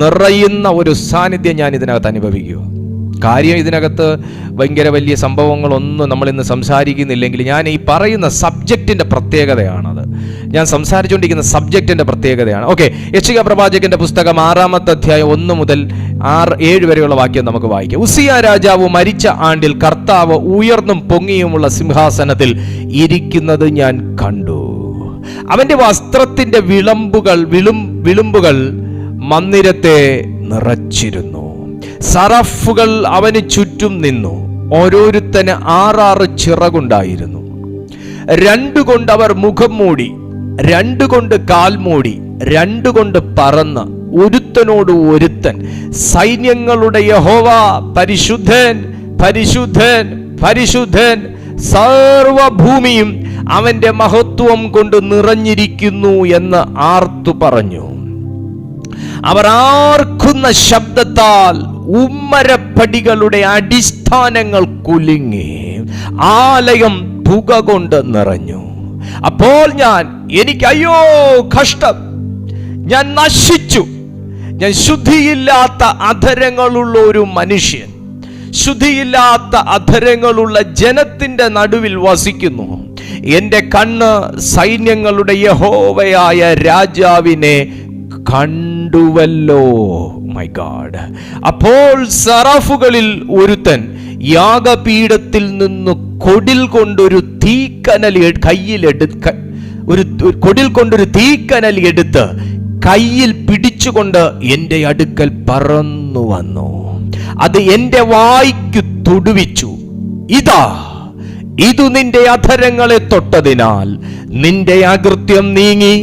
Speaker 1: നിറയുന്ന ഒരു സാന്നിധ്യം ഞാൻ ഇതിനകത്ത് അനുഭവിക്കുക. കാര്യം ഇതിനകത്ത് ഭയങ്കര വലിയ സംഭവങ്ങളൊന്നും നമ്മൾ ഇന്ന് സംസാരിക്കുന്നില്ലെങ്കിൽ ഞാൻ ഈ പറയുന്ന സബ്ജക്റ്റിന്റെ പ്രത്യേകതയാണത്. ഞാൻ സംസാരിച്ചുകൊണ്ടിരിക്കുന്ന സബ്ജക്റ്റിന്റെ പ്രത്യേകതയാണ്. ഓക്കെ, യെശയ്യാ പ്രവാചകന്റെ പുസ്തകം 6-ാമത്തെ അധ്യായം 1 മുതൽ 7 വരെയുള്ള വാക്യം നമുക്ക് വായിക്കാം. ഉസിയ രാജാവ് മരിച്ച ആണ്ടിൽ കർത്താവ് ഉയർന്നും പൊങ്ങിയുമുള്ള സിംഹാസനത്തിൽ ഇരിക്കുന്നത് ഞാൻ കണ്ടു. അവന്റെ വസ്ത്രത്തിന്റെ വിളുമ്പുകൾ മന്ദിരത്തെ നിറച്ചിരുന്നു. സറഫുകൾ അവന് ചുറ്റും നിന്നു. ഓരോരുത്തന് 6 ചിറകുണ്ടായിരുന്നു. 2 കൊണ്ട് അവർ മുഖം മൂടി, 2 കൊണ്ട് കാൽ മൂടി, 2 കൊണ്ട് പറന്ന് ഒരുത്തനോട് ഒരുത്തൻ, സൈന്യങ്ങളുടെ യഹോവ പരിശുദ്ധൻ, പരിശുദ്ധൻ, പരിശുദ്ധൻ, സർവഭൂമിയും അവന്റെ മഹത്വം കൊണ്ട് നിറഞ്ഞിരിക്കുന്നു എന്ന് ആർത്തു പറഞ്ഞു. അവർ ആർക്കുന്ന ശബ്ദത്താൽ ഉമ്മരപ്പടികളുടെ അടിസ്ഥാനങ്ങൾ കുലുങ്ങി, ആലയം പുക കൊണ്ട് നിറഞ്ഞു. അപ്പോൾ എനിക്ക് അയ്യോ കഷ്ടം, ഞാൻ നശിച്ചു. ഞാൻ ശുദ്ധിയില്ലാത്ത അധരങ്ങളുള്ള ഒരു മനുഷ്യൻ, ശുദ്ധിയില്ലാത്ത അധരങ്ങളുള്ള ജനത്തിന്റെ നടുവിൽ വസിക്കുന്നു. എന്റെ കണ്ണ് സൈന്യങ്ങളുടെ യഹോവയായ രാജാവിനെ കണ്ടുവല്ലോ. My God. അപ്പോൾ സറാഫുകളിൽ ഒരുത്തൻ യാഗപീഠത്തിൽ നിന്ന് കൊടിൽ കൊണ്ടൊരു തീക്കനൽ എടുത്ത് കയ്യിൽ പിടിച്ചുകൊണ്ട് എൻ്റെ അടുക്കൽ പറന്നു വന്നു. അത് എൻ്റെ വായ്ക്ക് തൊടുവിച്ചു. ഇതു നിന്റെ അധരങ്ങളെ തൊട്ടതിനാൽ നിന്റെ അകൃത്യം നീങ്ങി,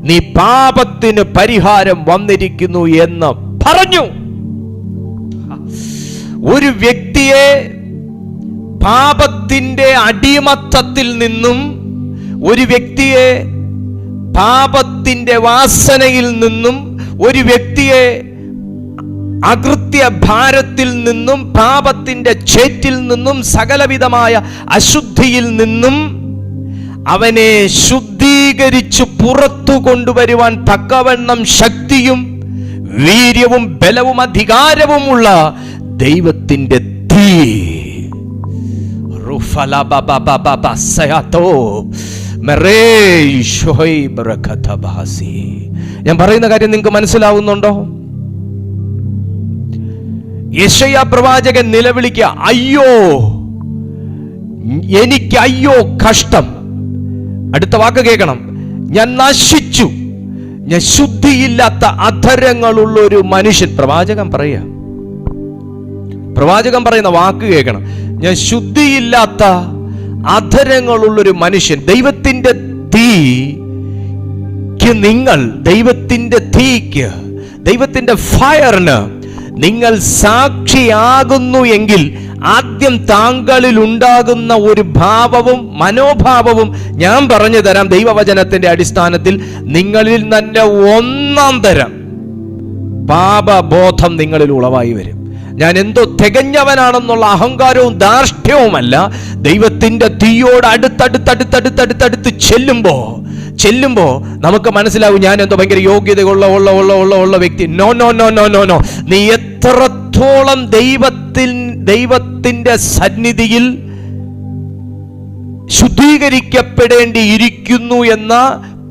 Speaker 1: നീ പാപത്തിന് പരിഹാരം വന്നിരിക്കുന്നു എന്ന് പറഞ്ഞു. ഒരു വ്യക്തിയെ പാപത്തിന്റെ അടിമത്തത്തിൽ നിന്നും, ഒരു വ്യക്തിയെ പാപത്തിന്റെ വാസനയിൽ നിന്നും, ഒരു വ്യക്തിയെ അകൃത്യ ഭാരത്തിൽ നിന്നും, പാപത്തിന്റെ ചേറ്റിൽ നിന്നും, സകലവിധമായ അശുദ്ധിയിൽ നിന്നും അവനെ ശുദ്ധീകരിച്ചു പുറത്തു കൊണ്ടുവരുവാൻ തക്കവണ്ണം ശക്തിയും വീര്യവും ബലവും അധികാരവുമുള്ള ദൈവത്തിന്റെ തീ, ഞാൻ പറയുന്ന കാര്യം നിങ്ങൾക്ക് മനസ്സിലാവുന്നുണ്ടോ? യെശയ്യാ പ്രവാചകൻ നിലവിളിക്കുക, അയ്യോ എനിക്ക് അയ്യോ കഷ്ടം. അടുത്ത വാക്ക് കേൾക്കണം, ഞാൻ നശിച്ചു, ഞാൻ ശുദ്ധിയില്ലാത്ത അധരങ്ങളുള്ള ഒരു മനുഷ്യൻ. പ്രവാചകൻ പറയുന്ന വാക്ക് കേൾക്കണം, ഞാൻ ശുദ്ധിയില്ലാത്ത അധരങ്ങളുള്ളൊരു മനുഷ്യൻ. ദൈവത്തിന്റെ തീക്ക് നിങ്ങൾ, ദൈവത്തിന്റെ ഫയറിന് നിങ്ങൾ സാക്ഷിയാകുന്നു എങ്കിൽ ആദ്യം താങ്കളിൽ ഉണ്ടാകുന്ന ഒരു ഭാവവും മനോഭാവവും ഞാൻ പറഞ്ഞു തരാം. ദൈവവചനത്തിന്റെ അടിസ്ഥാനത്തിൽ നിങ്ങളിൽ തന്നെ ഒന്നാം തരം പാപബോധം നിങ്ങളിൽ ഉളവായി വരും. ഞാൻ എന്തോ തികഞ്ഞവനാണെന്നുള്ള അഹങ്കാരവും ധാർഷ്ട്യവുമല്ല. ദൈവത്തിന്റെ തീയോട് അടുത്തടുത്ത് ചെല്ലുമ്പോ നമുക്ക് മനസ്സിലാവും ഞാൻ എന്തോ ഭയങ്കര യോഗ്യതയുള്ള വ്യക്തി. No no no no no no നീ എത്രത്തോളം ദൈവത്തിന്റെ സന്നിധിയിൽ ശുദ്ധീകരിക്കപ്പെടേണ്ടിയിരിക്കുന്നു എന്ന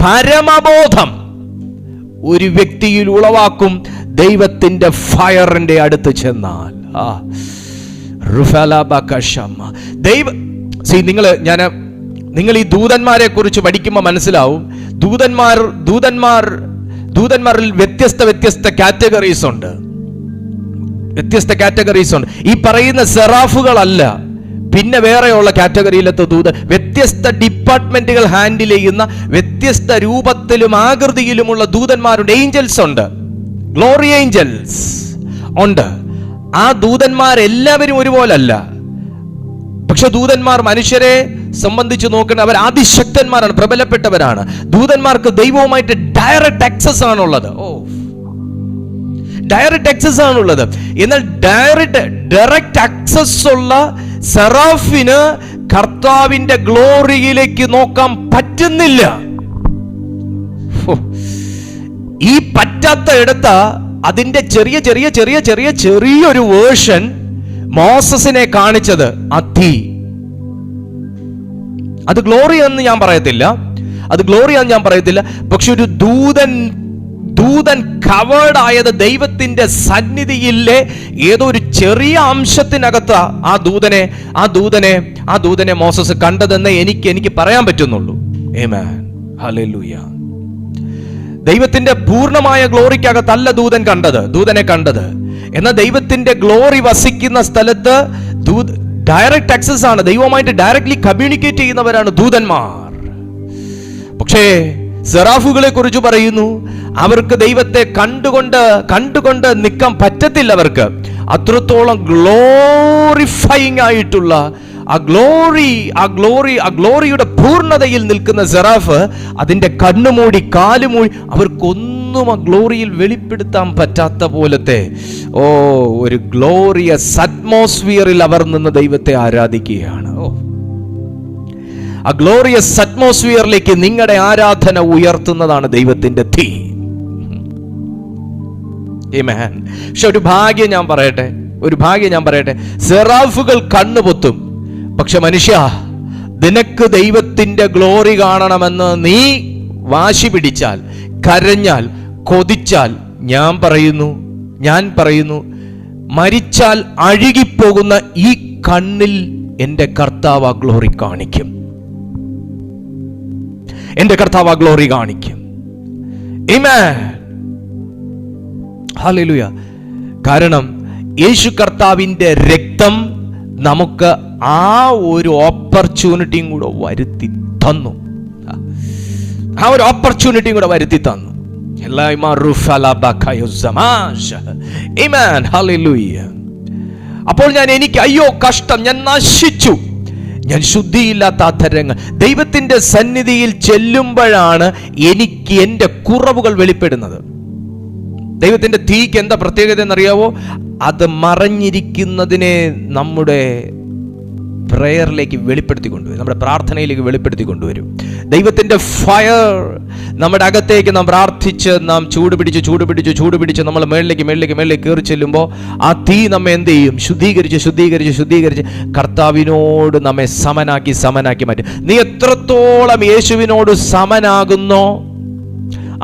Speaker 1: പരമബോധം ഒരു വ്യക്തിയിൽ ഉളവാക്കും ദൈവത്തിന്റെ ഫയറിന്റെ അടുത്ത് ചെന്നാൽ. നിങ്ങൾ ഈ ദൂതന്മാരെ കുറിച്ച് പഠിക്കുമ്പോൾ മനസ്സിലാവും, ദൂതന്മാരിൽ വ്യത്യസ്ത കാറ്റഗറീസ് ഉണ്ട്. ഈ പറയുന്ന സെറാഫുകളല്ല, പിന്നെ വേറെയുള്ള കാറ്റഗറിയിലത്തെ വ്യത്യസ്ത ഡിപ്പാർട്ട്മെന്റുകൾ ഹാൻഡിൽ ചെയ്യുന്ന വ്യത്യസ്ത രൂപത്തിലും ആകൃതിയിലുമുള്ള ദൂതന്മാരുണ്ട്. ഏഞ്ചൽസ് ഉണ്ട്, ഗ്ലോറി ഏഞ്ചൽസ് ഉണ്ട്. ആ ദൂതന്മാരെല്ലാവരും ഒരുപോലല്ല. പക്ഷെ ദൂതന്മാർ മനുഷ്യരെ സംബന്ധിച്ച് നോക്കണം, അവർ അതിശക്തന്മാരാണ്, പ്രബലപ്പെട്ടവരാണ്. ദൂതന്മാർക്ക് ദൈവവുമായിട്ട് ഡയറക്റ്റ് ആക്സസ് ആണുള്ളത്. എന്നാൽ ഡയറക്റ്റ് ആക്സസ് ഉള്ള സെറാഫിന് കർത്താവിന്റെ ഗ്ലോറിയിലേക്ക് നോക്കാൻ പറ്റുന്നില്ല. ഈ പറ്റാത്ത ഇടത്ത അതിന്റെ ചെറിയൊരു വേർഷൻ മോസസിനെ കാണിച്ചത് അത് ഗ്ലോറി എന്ന് ഞാൻ പറയത്തില്ല. പക്ഷെ ഒരു ദൂതൻ കവേർഡ് ആയത് ദൈവത്തിന്റെ സന്നിധിയിലെ ഏതോ ഒരു ചെറിയ അംശത്തിനകത്ത് ആ ദൂതനെ മോസസ് കണ്ടതെന്ന് എനിക്ക് പറയാൻ പറ്റുന്നുള്ളൂ. ആമേൻ, ഹല്ലേലൂയ. ദൈവത്തിന്റെ പൂർണ്ണമായ ഗ്ലോറിക്കകത്തല്ല ദൂതനെ കണ്ടത്. എന്നാൽ ദൈവത്തിന്റെ ഗ്ലോറി വസിക്കുന്ന സ്ഥലത്ത് ഡയറക്റ്റ് ആക്സസ് ആണ്. ദൈവവുമായിട്ട് ഡയറക്ട്ലി കമ്മ്യൂണിക്കേറ്റ് ചെയ്യുന്നവരാണ് ദൂതന്മാർ. പക്ഷേ സെറാഫുകളെ കുറിച്ച് പറയുന്നു, അവർക്ക് ദൈവത്തെ കണ്ടുകൊണ്ട് നിൽക്കാൻ പറ്റത്തില്ല. അവർക്ക് അത്രത്തോളം ഗ്ലോറിഫൈങ് ആയിട്ടുള്ള ആ ഗ്ലോറിയുടെ പൂർണ്ണതയിൽ നിൽക്കുന്ന സെറാഫ് അതിന്റെ കണ്ണുമൂടി കാലുമൂടി അവർക്കൊന്നും ഒന്നും ആ ഗ്ലോറിയിൽ വെളിപ്പെടുത്താൻ പറ്റാത്ത പോലത്തെ ഒരു ഗ്ലോറിയസ് അറ്റ്മോസ്ഫിയറിൽ അവർ നിന്ന് ദൈവത്തെ ആരാധിക്കുകയാണ്. ആ ഗ്ലോറിയസ് അറ്റ്മോസ്ഫിയറിലേക്ക് നിങ്ങളുടെ ആരാധന ഉയർത്തുന്നതാണ് ദൈവത്തിന്റെ തീ. ആമേൻ. പക്ഷെ ഒരു ഭാഗ്യം ഞാൻ പറയട്ടെ, സെറാഫുകൾ കണ്ണുപൊത്തും. പക്ഷെ മനുഷ്യ, നിനക്ക് ദൈവത്തിന്റെ ഗ്ലോറി കാണണമെന്ന് നീ വാശി പിടിച്ചാൽ, കരഞ്ഞാൽ, കൊതിച്ചാൽ, ഞാൻ പറയുന്നു മരിച്ചാൽ അഴുകിപ്പോകുന്ന ഈ കണ്ണിൽ എൻ്റെ കർത്താവ് ആ ഗ്ലോറി കാണിക്കും. ആമേൻ. ഹല്ലേലൂയ. കാരണം യേശു കർത്താവിന്റെ രക്തം നമുക്ക് ആ ഒരു ഓപ്പർച്യൂണിറ്റിയും കൂടെ വരുത്തി തന്നു. അപ്പോൾ എനിക്ക് അയ്യോ കഷ്ടം, ഞാൻ നശിച്ചു, ഞാൻ ശുദ്ധിയില്ലാത്ത അധരങ്ങൾ. ദൈവത്തിന്റെ സന്നിധിയിൽ ചെല്ലുമ്പോഴാണ് എനിക്ക് എൻ്റെ കുറവുകൾ വെളിപ്പെടുന്നത്. ദൈവത്തിന്റെ തീക്ക് എന്താ പ്രത്യേകത എന്നറിയാവോ? അത് മറഞ്ഞിരിക്കുന്നതിനെ നമ്മുടെ പ്രയറിലേക്ക് വെളിപ്പെടുത്തി കൊണ്ടുവരും, നമ്മുടെ പ്രാർത്ഥനയിലേക്ക് വെളിപ്പെടുത്തി കൊണ്ടുവരും. ദൈവത്തിന്റെ ഫയർ നമ്മുടെ അകത്തേക്ക് നാം പ്രാർത്ഥിച്ച്, നാം ചൂട് പിടിച്ച് നമ്മൾ മേളിലേക്ക് കയറി ചെല്ലുമ്പോൾ ആ തീ നമ്മെ എന്ത് ചെയ്യും? ശുദ്ധീകരിച്ച് കർത്താവിനോട് നമ്മെ സമനാക്കി മാറ്റും. നീ എത്രത്തോളം യേശുവിനോട് സമനാകുന്നോ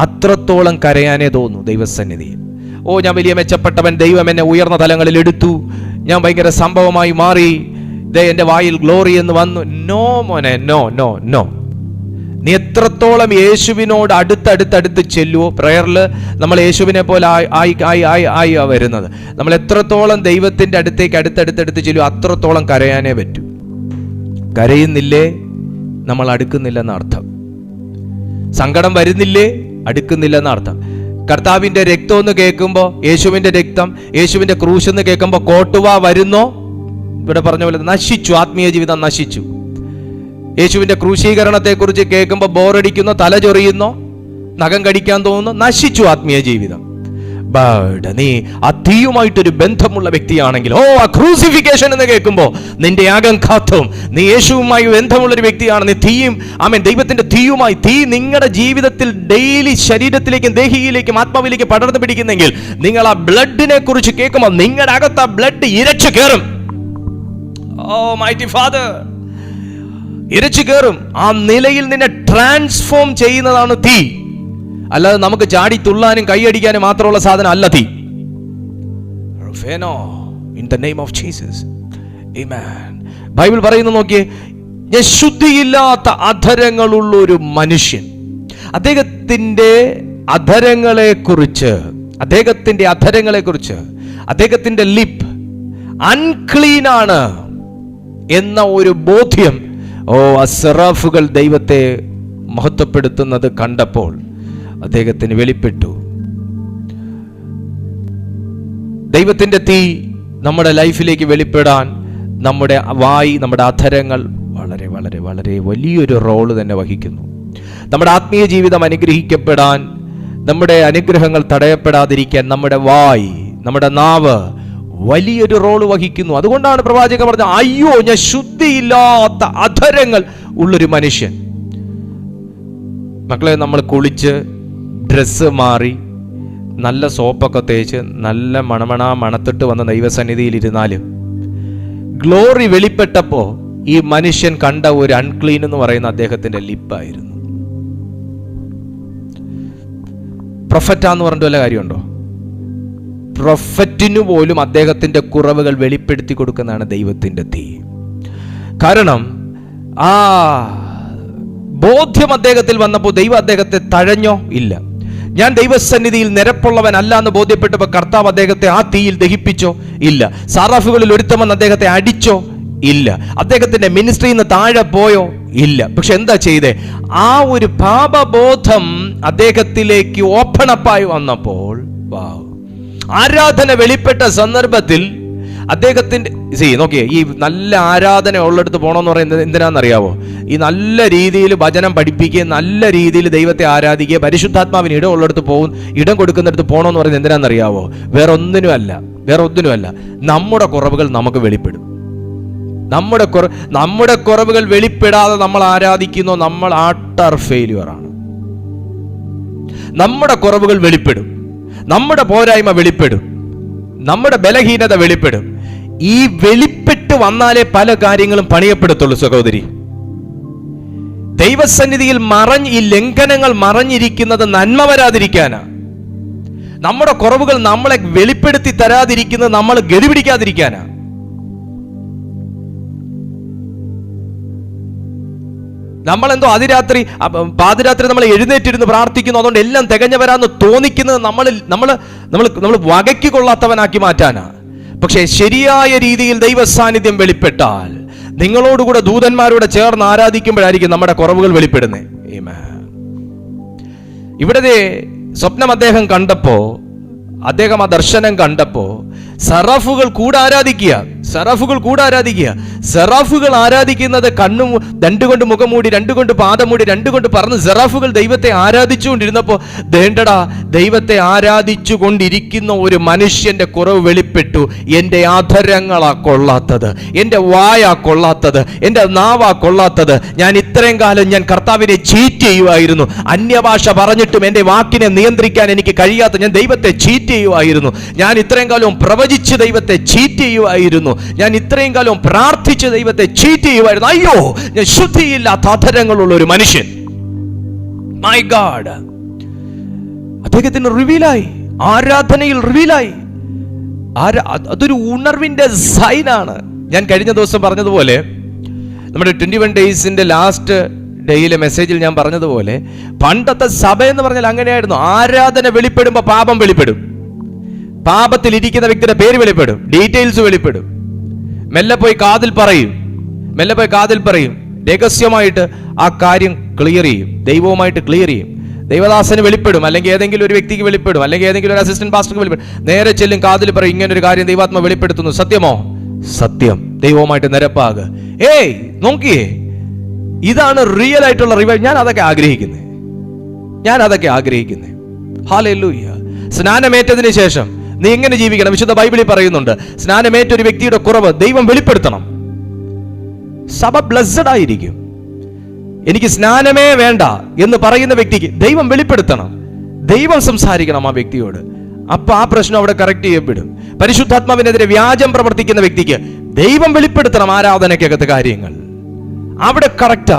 Speaker 1: അത്രത്തോളം കരയാനേ തോന്നൂ ദൈവസന്നിധിയിൽ. ഞാൻ വലിയ മെച്ചപ്പെട്ടവൻ, ദൈവം എന്നെ ഉയർന്ന തലങ്ങളിൽ എടുത്തു, ഞാൻ ഭയങ്കര സംഭവമായി മാറി, എൻ്റെ വായിൽ ഗ്ലോറി എന്ന് വന്നു. നോ മോനെ, നോ. നീ എത്രത്തോളം യേശുവിനോട് അടുത്ത് ചെല്ലുവോ, പ്രയറിൽ നമ്മൾ യേശുവിനെ പോലെ ആയി വരുന്നത്. നമ്മൾ എത്രത്തോളം ദൈവത്തിന്റെ അടുത്തേക്ക് അടുത്ത് ചെല്ലുവോ അത്രത്തോളം കരയാനേ പറ്റൂ. കരയുന്നില്ലേ, നമ്മൾ അടുക്കുന്നില്ലെന്ന അർത്ഥം. സങ്കടം വരുന്നില്ലേ, അടുക്കുന്നില്ലെന്ന അർത്ഥം. കർത്താവിന്റെ രക്തം എന്ന് കേൾക്കുമ്പോൾ, യേശുവിന്റെ രക്തം, യേശുവിന്റെ ക്രൂശ് എന്ന് കേൾക്കുമ്പോൾ കോട്ടുവാ വരുന്നോ? ഇവിടെ പറഞ്ഞ പോലെ നശിച്ചു, ആത്മീയ ജീവിതം നശിച്ചു. യേശുവിന്റെ ക്രൂശീകരണത്തെ കുറിച്ച് കേൾക്കുമ്പോൾ ബോറടിക്കുന്നോ, തലചൊറിയുന്നോ, നഖം കടിക്കാൻ തോന്നുന്നു, നശിച്ചു ആത്മീയ ജീവിതം. നീ ആ തീയുമായിട്ടൊരു ബന്ധമുള്ള വ്യക്തിയാണെങ്കിൽ, ആ ക്രൂസിഫിക്കേഷൻ എന്ന് കേൾക്കുമ്പോൾ നിന്റെ ആഘാതവും, നീ യേശുവുമായി ബന്ധമുള്ളൊരു വ്യക്തിയാണ്, നീ തീയും ദൈവത്തിന്റെ തീയുമായി, തീ നിങ്ങളുടെ ജീവിതത്തിൽ ഡെയിലി ശരീരത്തിലേക്കും ദേഹിയിലേക്കും ആത്മാവിലേക്കും പടർന്നു പിടിക്കുന്നെങ്കിൽ, നിങ്ങൾ ആ ബ്ലഡിനെ കുറിച്ച് കേൾക്കുമ്പോൾ നിങ്ങളുടെ അകത്ത് ആ ബ്ലഡ് ഇരച്ചു കയറും. മൈറ്റി ഫാദർ, ഇരച്ചു കയറും. ആ നിലയിൽ നിന്നെ ട്രാൻസ്ഫോം ചെയ്യുന്നതാണ് തീ. അല്ലാതെ നമുക്ക് ചാടി തുള്ളാനും കൈയടിക്കാനും മാത്രമുള്ള സാധനം അല്ല തീ. In the name of Jesus. Amen. Bible പറയുന്നു, നോക്കിയേ, ഞാൻ ശുദ്ധിയില്ലാത്ത അധരങ്ങളുള്ള ഒരു മനുഷ്യൻ. അദ്ദേഹത്തിന്റെ അധരങ്ങളെ കുറിച്ച് അദ്ദേഹത്തിന്റെ ലിപ്പ് അൺക്ലീൻ ആണ് എന്ന ഒരു ബോധ്യം സെറാഫുകൾ ദൈവത്തെ മഹത്വപ്പെടുത്തുന്നത് കണ്ടപ്പോൾ അദ്ദേഹത്തിന് വെളിപ്പെട്ടു. ദൈവത്തിന്റെ തീ നമ്മുടെ ലൈഫിലേക്ക് വെളിപ്പെടാൻ നമ്മുടെ വായി, നമ്മുടെ അധരങ്ങൾ വളരെ വളരെ വളരെ വലിയൊരു റോള് തന്നെ വഹിക്കുന്നു. നമ്മുടെ ആത്മീയ ജീവിതം അനുഗ്രഹിക്കപ്പെടാൻ, നമ്മുടെ അനുഗ്രഹങ്ങൾ തടയപ്പെടാതിരിക്കാൻ നമ്മുടെ വായി, നമ്മുടെ നാവ് വലിയൊരു റോള് വഹിക്കുന്നു. അതുകൊണ്ടാണ് പ്രവാചകൻ പറഞ്ഞത്, അയ്യോ ഞാൻ ശുദ്ധിയില്ലാത്ത അധരങ്ങൾ ഉള്ളൊരു മനുഷ്യൻ. മക്കളെ, നമ്മൾ കുളിച്ച് ഡ്രസ്സ് മാറി നല്ല സോപ്പൊക്കെ തേച്ച് നല്ല മണത്തിട്ട് വന്ന ദൈവസന്നിധിയിൽ ഇരുന്നാലും ഗ്ലോറി വെളിപ്പെട്ടപ്പോ ഈ മനുഷ്യൻ കണ്ട ഒരു അൺക്ലീൻ എന്ന് പറയുന്ന അദ്ദേഹത്തിന്റെ ലിപ്പായിരുന്നു. പ്രൊഫറ്റാന്ന് പറഞ്ഞിട്ട് വല്ല കാര്യമുണ്ടോ? പ്രൊഫറ്റിനു പോലും അദ്ദേഹത്തിന്റെ കുറവുകൾ വെളിപ്പെടുത്തി കൊടുക്കുന്നതാണ് ദൈവത്തിന്റെ തീ. കാരണം ആ ബോധ്യം അദ്ദേഹത്തിൽ വന്നപ്പോൾ ദൈവം അദ്ദേഹത്തെ തഴഞ്ഞോ? ഇല്ല. ഞാൻ ദൈവസന്നിധിയിൽ നിരപ്പുള്ളവനല്ല എന്ന് ബോധ്യപ്പെട്ടപ്പോൾ കർത്താവ് അദ്ദേഹത്തെ ആ തീയിൽ ദഹിപ്പിച്ചോ? ഇല്ല. സാറാഫുകളിൽ ഒരുത്തമെന്ന് അദ്ദേഹത്തെ അടിച്ചോ? ഇല്ല. അദ്ദേഹത്തിന്റെ മിനിസ്ട്രിയിൽ നിന്ന് താഴെ പോയോ? ഇല്ല. പക്ഷെ എന്താ ചെയ്തേ? ആ ഒരു പാപബോധം അദ്ദേഹത്തിലേക്ക് ഓപ്പൺ അപ്പായി വന്നപ്പോൾ, ആരാധന വെളിപ്പെട്ട സന്ദർഭത്തിൽ അദ്ദേഹത്തിൻ്റെ നോക്കിയേ, ഈ നല്ല ആരാധന ഉള്ളിടത്ത് പോകണമെന്ന് പറയുന്നത് എന്തിനാണെന്നറിയാവോ? ഈ നല്ല രീതിയിൽ വചനം പഠിപ്പിക്കുകയും നല്ല രീതിയിൽ ദൈവത്തെ ആരാധിക്കുക, പരിശുദ്ധാത്മാവിന് ഇടം ഉള്ളിടത്ത് ഇടം കൊടുക്കുന്നിടത്ത് പോകണമെന്ന് പറയുന്നത് എന്തിനാണെന്നറിയാവോ? വേറെ ഒന്നിനുമല്ല. നമ്മുടെ കുറവുകൾ നമുക്ക് വെളിപ്പെടും. നമ്മുടെ കുറവുകൾ വെളിപ്പെടാതെ നമ്മൾ ആരാധിക്കുന്നു, നമ്മൾ ആട്ടർ ഫെയിലിയറാണ്. നമ്മുടെ കുറവുകൾ വെളിപ്പെടും, നമ്മുടെ പോരായ്മ വെളിപ്പെടും, നമ്മുടെ ബലഹീനത വെളിപ്പെടും. ഈ വെളിപ്പെട്ട് വന്നാലേ പല കാര്യങ്ങളും പണിയപ്പെടുത്തുള്ളൂ സഹോദരി. ദൈവസന്നിധിയിൽ ഈ ലംഘനങ്ങൾ മറഞ്ഞിരിക്കുന്നത് നന്മ വരാതിരിക്കാനാ. നമ്മുടെ കുറവുകൾ നമ്മളെ വെളിപ്പെടുത്തി തരാതിരിക്കുന്നത് നമ്മൾ ഗതിപിടിക്കാതിരിക്കാനാ. നമ്മളെന്തോ പാതിരാത്രി നമ്മൾ എഴുന്നേറ്റിരുന്ന് പ്രാർത്ഥിക്കുന്നു, അതുകൊണ്ട് എല്ലാം തികഞ്ഞവരാന്ന് തോന്നിക്കുന്നത് നമ്മൾ വകയ്ക്ക് കൊള്ളാത്തവനാക്കി മാറ്റാനാ. പക്ഷേ ശരിയായ രീതിയിൽ ദൈവ സാന്നിധ്യം വെളിപ്പെട്ടാൽ, നിങ്ങളോടുകൂടെ ദൂതന്മാരോട് ചേർന്ന് ആരാധിക്കുമ്പോഴായിരിക്കും നമ്മുടെ കുറവുകൾ വെളിപ്പെടുന്നത്. ഇവിടെ സ്വപ്നം അദ്ദേഹം ആ ദർശനം കണ്ടപ്പോ സറാഫുകൾ കൂടെ ആരാധിക്കുക. സെറാഫുകൾ ആരാധിക്കുന്നത് രണ്ടുകൊണ്ട് മുഖംമൂടി, രണ്ടുകൊണ്ട് പാദമൂടി, രണ്ടുകൊണ്ട് പറന്ന് സെറാഫുകൾ ദൈവത്തെ ആരാധിച്ചുകൊണ്ടിരുന്നപ്പോ ദൈവത്തെ ആരാധിച്ചു കൊണ്ടിരിക്കുന്ന ഒരു മനുഷ്യന്റെ കുറവ് വെളിപ്പെട്ടു. എൻ്റെ അധരങ്ങളാ കൊള്ളാത്തത്, എൻ്റെ വായാ കൊള്ളാത്തത്, എൻ്റെ നാവാ കൊള്ളാത്തത്. ഞാൻ ഇത്രയും കാലം ഞാൻ കർത്താവിനെ ചീറ്റ് ചെയ്യുമായിരുന്നു. അന്യഭാഷ പറഞ്ഞിട്ടും എൻ്റെ വാക്കിനെ നിയന്ത്രിക്കാൻ എനിക്ക് കഴിയാത്ത ഞാൻ ദൈവത്തെ ചീറ്റ് ചെയ്യുമായിരുന്നു. ഞാൻ ഇത്രയും കാലം പ്രവചിച്ച് ദൈവത്തെ ചീറ്റ് ചെയ്യുമായിരുന്നു. ഞാൻ ഇത്രയും കാലം പ്രാർത്ഥിച്ച് ദൈവത്തെ ചീറ്റ് ചെയ്യുമായിരുന്നു. അയ്യോ, ഞാൻ ശുദ്ധിയില്ലാത്ത അധരങ്ങളുള്ള ഒരു മനുഷ്യൻ. മൈ ഗാഡ്, അദ്ദേഹത്തിന് റിവീലായി, ആരാധനയിൽ റിവീലായി. അതൊരു ഉണർവിന്റെ സൈനാണ്. ഞാൻ കഴിഞ്ഞ ദിവസം പറഞ്ഞതുപോലെ, നമ്മുടെ 21 ഡേയ്സിന്റെ ലാസ്റ്റ് ഡേയിലെ മെസ്സേജിൽ ഞാൻ പറഞ്ഞതുപോലെ, പണ്ടത്തെ സഭ എന്ന് പറഞ്ഞാൽ അങ്ങനെയായിരുന്നു. ആരാധന വെളിപ്പെടുമ്പോ പാപം വെളിപ്പെടും, പാപത്തിൽ ഇരിക്കുന്ന വ്യക്തിയുടെ പേര് വെളിപ്പെടും, ഡീറ്റെയിൽസ് വെളിപ്പെടും. മെല്ലെ പോയി കാതിൽ പറയും, രഹസ്യമായിട്ട് ആ കാര്യം ക്ലിയർ ചെയ്യും, ദൈവവുമായിട്ട് ക്ലിയർ ചെയ്യും. ദൈവദാസന് വെളിപ്പെടും, അല്ലെങ്കിൽ ഏതെങ്കിലും ഒരു വ്യക്തിക്ക് വെളിപ്പെടും, അല്ലെങ്കിൽ ഏതെങ്കിലും ഒരു അസിസ്റ്റന്റ് പാസ്റ്റർക്ക് വെളിപ്പെടും. നേരെ ചെല്ലും, കാതിൽ പറയും, ഇങ്ങനൊരു കാര്യം ദൈവാത്മ വെളിപ്പെടുത്തുന്നു, സത്യമോ? സത്യം. ദൈവവുമായിട്ട് നിരപ്പാകുക. നോക്കിയേ, ഇതാണ് റിയൽ ആയിട്ടുള്ള റിവൈവ്. ഞാൻ അതൊക്കെ ആഗ്രഹിക്കുന്നത്. ഹല്ലേലൂയ. സ്നാനമേറ്റതിന് ശേഷം നീ എങ്ങനെ ജീവിക്കണം? വിശുദ്ധ ബൈബിളിൽ പറയുന്നുണ്ട്, സ്നാനമേറ്റ ഒരു വ്യക്തിയുടെ കുറവ് ദൈവം വെളിപ്പെടുത്തണം. സഭ ബ്ലെസ്സഡ് ആയിരിക്കും. എനിക്ക് സ്നാനമേ വേണ്ട എന്ന് പറയുന്ന വ്യക്തിക്ക് ദൈവം വെളിപ്പെടുത്തണം, ദൈവം സംസാരിക്കണം ആ വ്യക്തിയോട്. അപ്പൊ ആ പ്രശ്നം അവിടെ കറക്റ്റ് ചെയ്യപ്പെടും. പരിശുദ്ധാത്മാവിനെതിരെ വ്യാജം പ്രവർത്തിക്കുന്ന വ്യക്തിക്ക് ദൈവം വെളിപ്പെടുത്തണം ആരാധനയ്ക്കകത്ത് കാര്യങ്ങൾ, അവിടെ കറക്റ്റാ.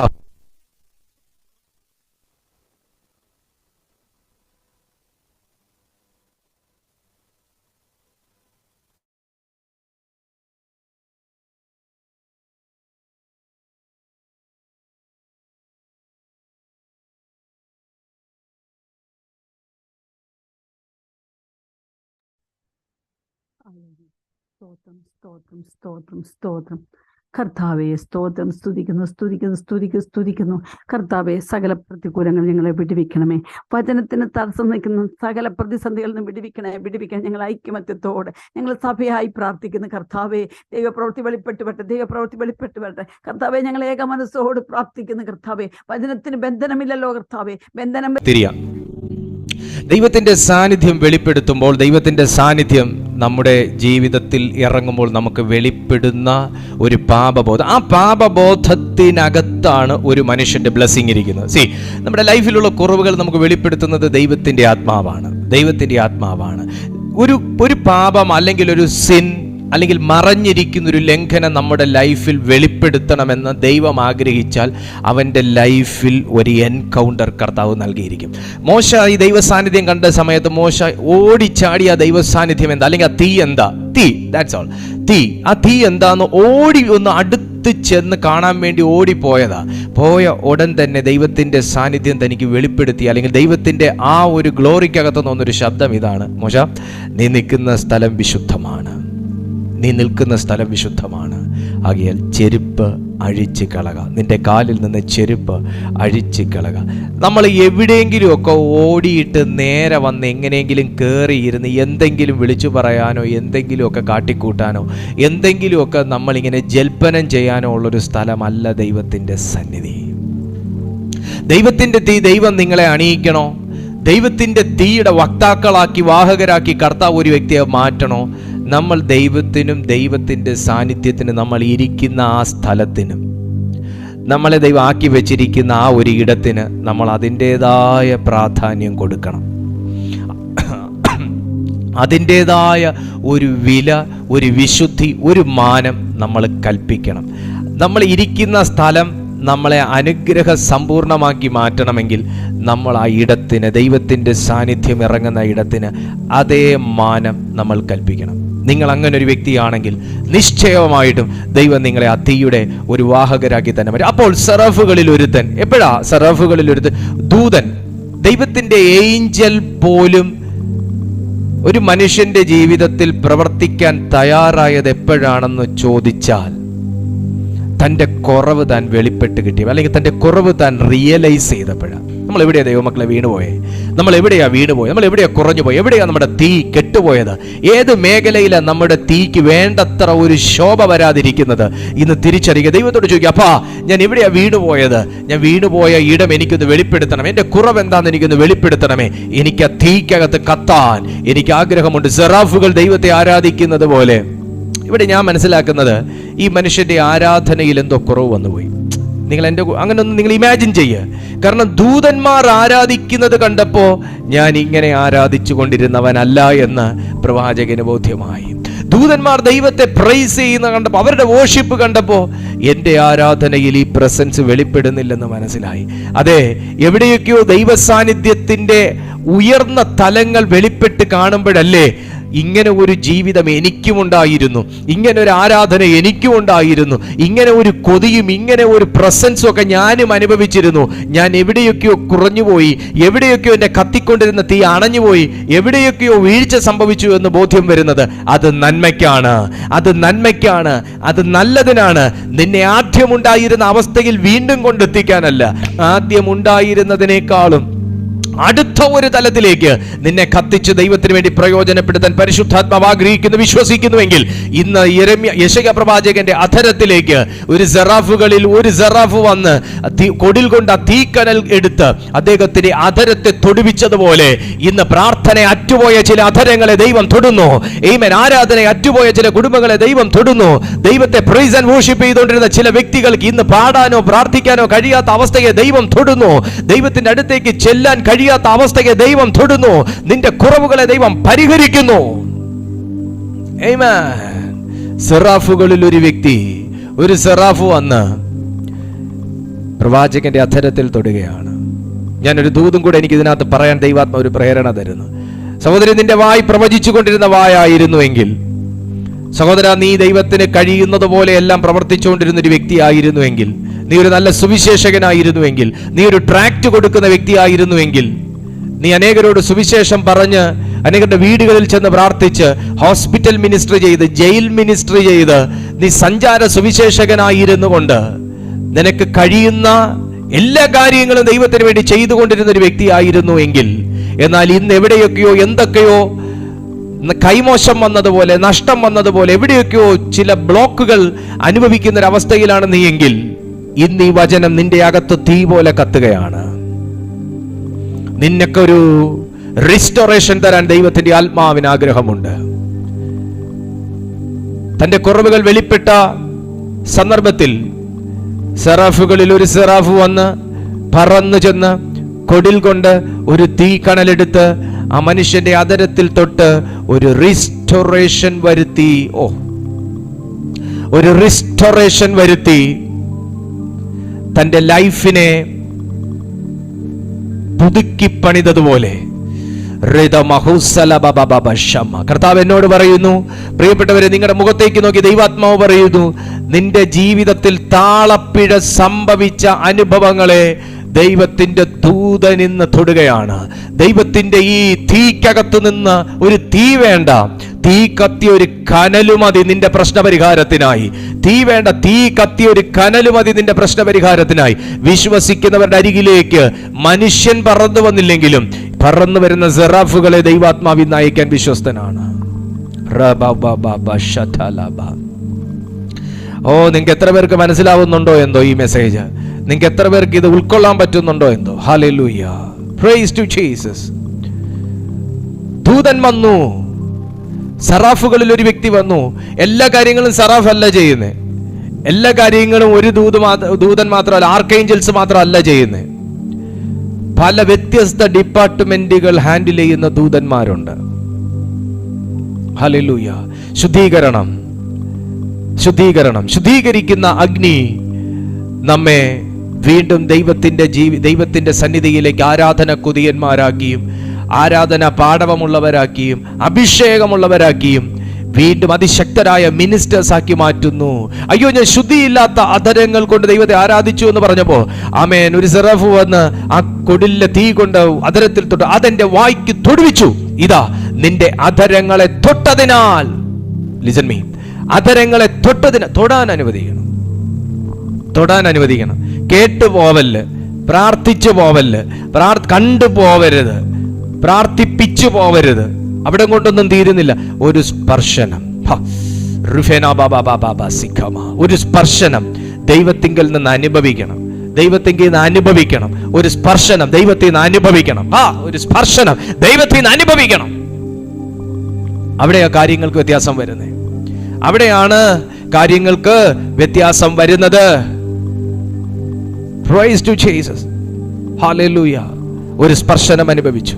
Speaker 2: സ്തോത്രം കർത്താവെ, സ്തോത്രം. സ്തുതിക്കുന്നു കർത്താവെ. സകല പ്രതികൂലങ്ങൾ ഞങ്ങളെ വിടുവിക്കണമേ. വചനത്തിന് തടസ്സം നിൽക്കുന്ന സകല പ്രതിസന്ധികളിൽ നിന്ന് വിടുവിക്കാൻ ഞങ്ങൾ ഐക്യമത്യത്തോടെ ഞങ്ങൾ സഭയായി പ്രാർത്ഥിക്കുന്നു കർത്താവെ. ദൈവപ്രവൃത്തി വെളിപ്പെട്ട് വരട്ടെ കർത്താവെ. ഞങ്ങൾ ഏക മനസ്സോട് പ്രാർത്ഥിക്കുന്നു കർത്താവെ. വചനത്തിന് ബന്ധനമില്ലല്ലോ കർത്താവെ.
Speaker 1: ദൈവത്തിൻ്റെ സാന്നിധ്യം വെളിപ്പെടുത്തുമ്പോൾ, ദൈവത്തിൻ്റെ സാന്നിധ്യം നമ്മുടെ ജീവിതത്തിൽ ഇറങ്ങുമ്പോൾ നമുക്ക് വെളിപ്പെടുന്ന ഒരു പാപബോധം. ആ പാപബോധത്തിനകത്താണ് ഒരു മനുഷ്യൻ്റെ ബ്ലെസ്സിങ് ഇരിക്കുന്നത്. നമ്മുടെ ലൈഫിലുള്ള കുറവുകൾ നമുക്ക് വെളിപ്പെടുത്തുന്നത് ദൈവത്തിൻ്റെ ആത്മാവാണ്. ഒരു പാപം അല്ലെങ്കിൽ ഒരു സിൻ അല്ലെങ്കിൽ മറഞ്ഞിരിക്കുന്ന ഒരു ലംഘനം നമ്മുടെ ലൈഫിൽ വെളിപ്പെടുത്തണമെന്ന് ദൈവം ആഗ്രഹിച്ചാൽ അവൻ്റെ ലൈഫിൽ ഒരു എൻകൗണ്ടർ കർത്താവ് നൽകിയിരിക്കും. മോശ ഈ ദൈവ സാന്നിധ്യം കണ്ട സമയത്ത് മോശ ഓടിച്ചാടി ആ ദൈവ സാന്നിധ്യം എന്താ, അല്ലെങ്കിൽ ആ തീ എന്താ, ദാറ്റ്സ് ഓൾ. ആ തീ എന്താന്ന് ഒന്ന് അടുത്ത് ചെന്ന് കാണാൻ വേണ്ടി പോയ ഉടൻ തന്നെ ദൈവത്തിൻ്റെ സാന്നിധ്യം തനിക്ക് വെളിപ്പെടുത്തി, അല്ലെങ്കിൽ ദൈവത്തിൻ്റെ ആ ഒരു ഗ്ലോറിക്കകത്ത് നിന്നൊരു ശബ്ദം ഇതാണ്, മോശ നീ നിൽക്കുന്ന സ്ഥലം വിശുദ്ധമാണ്, ആകയാൽ ചെരുപ്പ് അഴിച്ചു കളക. നിന്റെ കാലിൽ നിന്ന് ചെരുപ്പ് അഴിച്ചു കളക. നമ്മൾ എവിടെയെങ്കിലുമൊക്കെ ഓടിയിട്ട് നേരെ വന്ന് എങ്ങനെയെങ്കിലും കയറിയിരുന്ന് എന്തെങ്കിലും വിളിച്ചു പറയാനോ എന്തെങ്കിലുമൊക്കെ കാട്ടിക്കൂട്ടാനോ എന്തെങ്കിലുമൊക്കെ നമ്മളിങ്ങനെ ജൽപ്പനം ചെയ്യാനോ ഉള്ളൊരു സ്ഥലമല്ല ദൈവത്തിൻ്റെ സന്നിധി. ദൈവത്തിൻ്റെ തീ ദൈവം നിങ്ങളെ അണിയിക്കണോ? ദൈവത്തിൻ്റെ തീയുടെ വക്താക്കളാക്കി വാഹകരാക്കി കർത്താവ് ഒരു വ്യക്തിയെ മാറ്റണോ? നമ്മൾ ദൈവത്തിനും ദൈവത്തിൻ്റെ സാന്നിധ്യത്തിനും നമ്മൾ ഇരിക്കുന്ന ആ സ്ഥലത്തിനും നമ്മളെ ദൈവം ആക്കി വെച്ചിരിക്കുന്ന ആ ഒരു ഇടത്തിന് നമ്മൾ അതിൻ്റേതായ പ്രാധാന്യം കൊടുക്കണം. അതിൻ്റേതായ ഒരു വില, ഒരു വിശുദ്ധി, ഒരു മാനം നമ്മൾ കൽപ്പിക്കണം. നമ്മൾ ഇരിക്കുന്ന സ്ഥലം നമ്മളെ അനുഗ്രഹ സമ്പൂർണമാക്കി മാറ്റണമെങ്കിൽ നമ്മൾ ആ ഇടത്തിന്, ദൈവത്തിൻ്റെ സാന്നിധ്യം ഇറങ്ങുന്ന ഇടത്തിന് അതേ മാനം നമ്മൾ കൽപ്പിക്കണം. നിങ്ങൾ അങ്ങനെ ഒരു വ്യക്തിയാണെങ്കിൽ നിശ്ചയമായിട്ടും ദൈവം നിങ്ങളെ ആ തീയുടെ ഒരു വാഹകരാക്കി തന്നെ വരും. അപ്പോൾ സെറാഫുകളിൽ ഒരുത്തൻ, എപ്പോഴാ സെറാഫുകളിൽ ഒരുത്തൻ? ദൂതൻ, ദൈവത്തിൻ്റെ ഏഞ്ചൽ പോലും ഒരു മനുഷ്യന്റെ ജീവിതത്തിൽ പ്രവർത്തിക്കാൻ തയ്യാറായത് എപ്പോഴാണെന്ന് ചോദിച്ചാൽ തൻ്റെ കുറവ് താൻ വെളിപ്പെട്ട് കിട്ടിയ, അല്ലെങ്കിൽ തൻ്റെ കുറവ് താൻ റിയലൈസ് ചെയ്തപ്പോഴാണ്. നമ്മൾ എവിടെയാ ദൈവമക്കളെ വീണുപോയേ? നമ്മൾ എവിടെയാ വീണുപോയത്? നമ്മൾ എവിടെയാ കുറഞ്ഞു പോയി? എവിടെയാ നമ്മുടെ തീ കെട്ടുപോയത്? ഏത് മേഖലയിലാണ് നമ്മുടെ തീക്ക് വേണ്ടത്ര ഒരു ശോഭ വരാതിരിക്കുന്നത്? ഇന്ന് തിരിച്ചറിയുക. ദൈവത്തോട് ചോദിക്കുക, അപ്പാ ഞാൻ എവിടെയാ വീണുപോയത്? ഞാൻ വീണുപോയ ഇടം എനിക്കൊന്ന് വെളിപ്പെടുത്തണം. എൻ്റെ കുറവ് എന്താണെന്ന് എനിക്കൊന്ന് വെളിപ്പെടുത്തണമേ. എനിക്ക് ആ തീക്കകത്ത് കത്താൻ എനിക്ക് ആഗ്രഹമുണ്ട്. സെറാഫുകൾ ദൈവത്തെ ആരാധിക്കുന്നത് പോലെ ഇവിടെ ഞാൻ മനസ്സിലാക്കുന്നത് ഈ മനുഷ്യന്റെ ആരാധനയിൽ എന്തോ കുറവ് വന്നുപോയി. നിങ്ങൾ എൻ്റെ അങ്ങനെ ഒന്ന് നിങ്ങൾ ഇമാജിൻ ചെയ്യുക. കാരണം ദൂതന്മാർ ആരാധിക്കുന്നത് കണ്ടപ്പോൾ ഞാൻ ഇങ്ങനെ ആരാധിച്ചു കൊണ്ടിരുന്നവനല്ല എന്ന് പ്രവാചകന് ബോധ്യമായി. ദൂതന്മാർ ദൈവത്തെ പ്രൈസ് ചെയ്യുന്ന കണ്ടപ്പോൾ, അവരുടെ വോഷിപ്പ് കണ്ടപ്പോൾ എൻ്റെ ആരാധനയിൽ ഈ പ്രസൻസ് വെളിപ്പെടുന്നില്ലെന്ന് മനസ്സിലായി. അതെ, എവിടെയൊക്കെയോ ദൈവ സാന്നിധ്യത്തിൻ്റെ ഉയർന്ന തലങ്ങൾ വെളിപ്പെട്ട് കാണുമ്പോഴല്ലേ ഇങ്ങനെ ഒരു ജീവിതം എനിക്കുമുണ്ടായിരുന്നു, ഇങ്ങനെ ഒരു ആരാധന എനിക്കുമുണ്ടായിരുന്നു, ഇങ്ങനെ ഒരു കൊതിയും ഇങ്ങനെ ഒരു പ്രസൻസും ഒക്കെ ഞാനും അനുഭവിച്ചിരുന്നു. ഞാൻ എവിടെയൊക്കെയോ കുറഞ്ഞുപോയി, എവിടെയൊക്കെയോ എൻ്റെ കത്തിക്കൊണ്ടിരുന്ന തീ അണഞ്ഞുപോയി, എവിടെയൊക്കെയോ വീഴ്ച സംഭവിച്ചു എന്ന് ബോധ്യം വരുന്നത് അത് നന്മയ്ക്കാണ്, അത് നന്മയ്ക്കാണ്, അത് നല്ലതിനാണ്. നിന്നെ ആദ്യമുണ്ടായിരുന്ന അവസ്ഥയിൽ വീണ്ടും കൊണ്ടെത്തിക്കാനല്ല, ആദ്യമുണ്ടായിരുന്നതിനേക്കാളും അടുത്ത ഒരു തലത്തിലേക്ക് നിന്നെ കത്തിച്ച് ദൈവത്തിന് വേണ്ടി പ്രയോജനപ്പെടുത്താൻ പരിശുദ്ധാത്മാവ് ആഗ്രഹിക്കുന്നു, വിശ്വസിക്കുന്നുവെങ്കിൽ ഇന്ന് യെശയ്യാ പ്രവാചകന്റെ അധരത്തിലേക്ക് ഒരു സെറാഫുകളിൽ ഒരു സെറാഫ് വന്ന് കൊടിൽ കൊണ്ട് ആ തീക്കനൽ എടുത്ത് അദ്ദേഹത്തിന്റെ അധരത്തെ തൊടുവിച്ചതുപോലെ ഇന്ന് പ്രാർത്ഥന അറ്റുപോയ ചില അധരങ്ങളെ ദൈവം തൊടുന്നു. ആമേൻ. ആരാധന അറ്റുപോയ ചില കുടുംബങ്ങളെ ദൈവം തൊടുന്നു. ദൈവത്തെ പ്രൈസ് ആൻഡ് വർഷിപ്പ് ചെയ്തുകൊണ്ടിരുന്ന ചില വ്യക്തികൾക്ക് ഇന്ന് പാടാനോ പ്രാർത്ഥിക്കാനോ കഴിയാത്ത അവസ്ഥയെ ദൈവം തൊടുന്നു. ദൈവത്തിന്റെ അടുത്തേക്ക് ചെല്ലാൻ കഴിയാത്ത അവസ്ഥയെ ദൈവം തൊടുന്നു. നിന്റെ കുറവുകളെ ദൈവം പരിഹരിക്കുന്നു. ആമേൻ. സെറാഫുകളിൽ ഒരു വ്യക്തി, ഒരു സെറാഫ് വന്ന് പ്രവാചകന്റെ അധരത്തിൽ തൊടുകയാണ്. ഞാനൊരു ദൂതും കൂടെ എനിക്ക് ഇതിനകത്ത് പറയാൻ ദൈവാത്മാ ഒരു പ്രേരണ തരുന്നു. സഹോദരൻ, നിന്റെ വായ് പ്രവചിച്ചു കൊണ്ടിരുന്ന വായായിരുന്നുവെങ്കിൽ, സഹോദര നീ ദൈവത്തിന് കഴിയുന്നത് പോലെ എല്ലാം പ്രവർത്തിച്ചുകൊണ്ടിരുന്ന ഒരു വ്യക്തിയായിരുന്നുവെങ്കിൽ, നീ ഒരു നല്ല സുവിശേഷകനായിരുന്നുവെങ്കിൽ, നീ ഒരു ട്രാക്ട് കൊടുക്കുന്ന വ്യക്തിയായിരുന്നുവെങ്കിൽ, നീ അനേകരോട് സുവിശേഷം പറഞ്ഞ് അനേകരുടെ വീടുകളിൽ ചെന്ന് പ്രാർത്ഥിച്ച് ഹോസ്പിറ്റൽ മിനിസ്ട്രി ചെയ്ത് ജയിൽ മിനിസ്ട്രി ചെയ്ത് നീ സഞ്ചാര സുവിശേഷകനായിരുന്നു കൊണ്ട് നിനക്ക് കഴിയുന്ന എല്ലാ കാര്യങ്ങളും ദൈവത്തിന് വേണ്ടി ചെയ്തുകൊണ്ടിരുന്ന ഒരു വ്യക്തിയായിരുന്നു എങ്കിൽ, എന്നാൽ ഇന്ന് എവിടെയൊക്കെയോ എന്തൊക്കെയോ കൈമോശം വന്നതുപോലെ, നഷ്ടം വന്നതുപോലെ, എവിടെയൊക്കെയോ ചില ബ്ലോക്കുകൾ അനുഭവിക്കുന്ന ഒരു അവസ്ഥയിലാണ് നീ എങ്കിൽ, ഇന്ന് ഈ വചനം നിന്റെ അകത്ത് തീ പോലെ കത്തുകയാണ്. നിനക്കൊരു റിസ്റ്റോറേഷൻ തരാൻ ദൈവത്തിന്റെ ആത്മാവിന് ആഗ്രഹമുണ്ട്. തന്റെ കുറവുകൾ വെളിപ്പെട്ട സന്ദർഭത്തിൽ സെറാഫുകളിൽ ഒരു സെറാഫ് വന്ന് പറന്നു ചെന്ന് കൊടിൽ കൊണ്ട് ഒരു തീ കണലെടുത്ത് ആ മനുഷ്യന്റെ അധരത്തിൽ തൊട്ട് ഒരു റിസ്റ്റോറേഷൻ വരുത്തി. ഒരു റിസ്റ്റോറേഷൻ വരുത്തി തന്റെ ലൈഫിനെ പുതുക്കി പണിതതുപോലെ. കർത്താവ് എന്നോട് പറയുന്നു, പ്രിയപ്പെട്ടവരെ, നിങ്ങളുടെ മുഖത്തേക്ക് നോക്കി ദൈവാത്മാവ് പറയുന്നു, നിന്റെ ജീവിതത്തിൽ താളപ്പിഴ സംഭവിച്ച അനുഭവങ്ങളെ ദൈവത്തിന്റെ ദൂതൻ ഇന്ന് തൊടുകയാണ്. ദൈവത്തിന്റെ ഈ തീക്കകത്ത് നിന്ന് ഒരു തീ വേണ്ട, തീ കത്തിയ ഒരു കനലുമതി നിന്റെ പ്രശ്നപരിഹാരത്തിനായി. തീ കത്തിയ ഒരു കനലുമതി നിന്റെ പ്രശ്നപരിഹാരത്തിനായി. വിശ്വസിക്കുന്നവരുടെ അരികിലേക്ക് മനുഷ്യൻ പറന്നു വന്നില്ലെങ്കിലും പറന്നു വരുന്ന സെറാഫുകളെ ദൈവാത്മാവിൽ നയിക്കാൻ വിശ്വസ്തനാണ്. നിങ്ങൾക്ക് എത്ര പേർക്ക് മനസ്സിലാവുന്നുണ്ടോ എന്തോ ഈ മെസ്സേജ്? നിങ്ങൾക്ക് എത്ര പേർക്ക് ഇത് ഉൾക്കൊള്ളാൻ പറ്റുന്നുണ്ടോ എന്തോ? Hallelujah, praise to Jesus. ദൂതൻ വന്നു, സറാഫുകളിൽ ഒരു വ്യക്തി വന്നു. എല്ലാ കാര്യങ്ങളും സറാഫ് അല്ല ചെയ്യുന്നത്. എല്ലാ കാര്യങ്ങളും ഒരു ദൂതൻ മാത്രമല്ല, ആർക്കേഞ്ചൽസ് മാത്രമല്ല ചെയ്യുന്നത്. പല വ്യത്യസ്ത ഡിപ്പാർട്ട്മെന്റുകൾ ഹാൻഡിൽ ചെയ്യുന്ന ദൂതന്മാരുണ്ട്. ഹല്ലേലൂയ. ശുദ്ധീകരിക്കുന്ന അഗ്നി നമ്മെ വീണ്ടും ദൈവത്തിന്റെ സന്നിധിയിലേക്ക് ആരാധന കൊതിയന്മാരാക്കിയും ആരാധന പാടവമുള്ളവരാക്കിയും അഭിഷേകമുള്ളവരാക്കിയും വീണ്ടും അതിശക്തരായ മിനിസ്റ്റേഴ്സ് ആക്കി മാറ്റുന്നു. അയ്യോ, ഞാൻ ശുദ്ധിയില്ലാത്ത അധരങ്ങൾ കൊണ്ട് ദൈവത്തെ ആരാധിച്ചു എന്ന് പറഞ്ഞപ്പോ ആമേൻ, ഒരു സെറാഫ് വന്ന് ആ കൊടിലെ തീ കൊണ്ട് അധരത്തിൽ തൊട്ട് അതെന്റെ വായ്ക്ക് തൊടുവിച്ചു. ഇതാ നിന്റെ അധരങ്ങളെ തൊട്ടതിനാൽ, ലിസൺ മീ, അധരങ്ങളെ തൊടാൻ അനുവദിക്കണം. കേട്ടു പോവല്ല്, പ്രാർത്ഥിച്ചു പോവല്ല്, കണ്ടു പോവരുത്, പ്രാർത്ഥിപ്പിച്ചു പോവരുത്. അവിടെ കൊണ്ടൊന്നും തീരുന്നില്ല. ഒരു സ്പർശനം, ഒരു സ്പർശനം ദൈവത്തിങ്കിൽ നിന്ന് അനുഭവിക്കണം. ഒരു സ്പർശനം ദൈവത്തിൽ നിന്ന് അനുഭവിക്കണം. ഒരു സ്പർശനം ദൈവത്തിൽ നിന്ന് അനുഭവിക്കണം. അവിടെയാ കാര്യങ്ങൾക്ക് വ്യത്യാസം വരുന്നത്. Praise to Jesus. Hallelujah. ഒരു സ്പർശനം അനുഭവിച്ചു.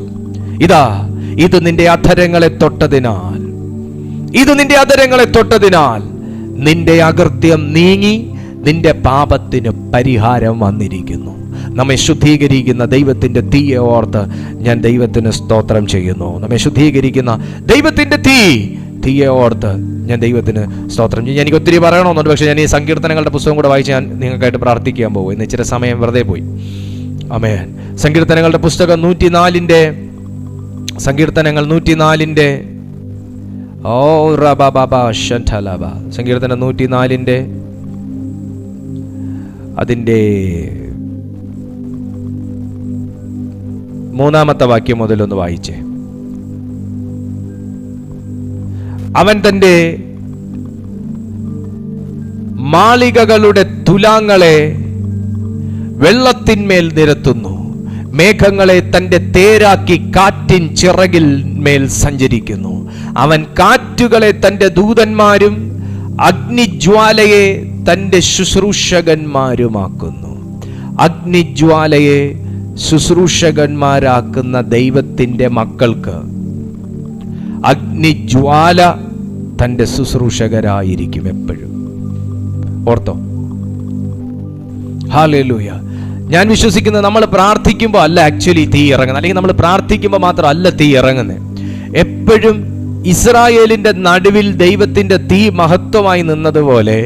Speaker 1: ഇതാ, ഇത് നിന്റെ അധരങ്ങളെ തൊട്ടതിനാൽ നിന്റെ അകൃത്യം നീങ്ങി, നിന്റെ പാപത്തിന് പരിഹാരം വന്നിരിക്കുന്നു. നമ്മെ ശുദ്ധീകരിക്കുന്ന ദൈവത്തിന്റെ തീയെ ഓർത്ത് ഞാൻ ദൈവത്തിന് സ്തോത്രം ചെയ്യുന്നു. നമ്മെ ശുദ്ധീകരിക്കുന്ന ദൈവത്തിന്റെ തീയെ ഓർത്ത് ഞാൻ ദൈവത്തിന് സ്തോത്രം ചെയ്യും. എനിക്ക് ഒത്തിരി പറയണമെന്നുണ്ട്, പക്ഷെ ഞാൻ ഈ സങ്കീർത്തനങ്ങളുടെ പുസ്തകം കൂടെ വായിച്ച് ഞാൻ നിങ്ങൾക്കായിട്ട് പ്രാർത്ഥിക്കാൻ പോകും. ഇന്ന് ഇച്ചിരി സമയം വെറുതെ പോയി. ആമേൻ. സങ്കീർത്തനങ്ങളുടെ പുസ്തകം 104 സങ്കീർത്തനങ്ങൾ 104 സങ്കീർത്തനം 104 അതിൻ്റെ 3-ാമത്തെ വാക്യം മുതലൊന്ന് വായിച്ചേ. അവൻ തന്റെ മാളികകളുടെ തുലാങ്ങളെ വെള്ളത്തിന്മേൽ നിരത്തുന്നു, മേഘങ്ങളെ തന്റെ തേരാക്കി കാറ്റിൻ ചിറകിൽ മേൽ സഞ്ചരിക്കുന്നു. അവൻ കാറ്റുകളെ തന്റെ ദൂതന്മാരും അഗ്നിജ്വാലയെ തന്റെ ശുശ്രൂഷകന്മാരുമാക്കുന്നു. അഗ്നിജ്വാലയെ ശുശ്രൂഷകന്മാരാക്കുന്ന ദൈവത്തിന്റെ മക്കൾക്ക് അഗ്നിജ്വാല തന്റെ ശുശ്രൂഷകരായിരിക്കും എപ്പോഴും. ഓർത്തോ? ഹല്ലേലൂയ. ഞാൻ വിശ്വസിക്കുന്നത് നമ്മൾ പ്രാർത്ഥിക്കുമ്പോൾ അല്ല ആക്ച്വലി തീ ഇറങ്ങുന്നത്, അല്ലെങ്കിൽ നമ്മൾ പ്രാർത്ഥിക്കുമ്പോൾ മാത്രമല്ല തീ ഇറങ്ങുന്നത്. എപ്പോഴും ഇസ്രായേലിന്റെ നടുവിൽ ദൈവത്തിന്റെ തീ മഹത്വമായി നിന്നതുപോലെ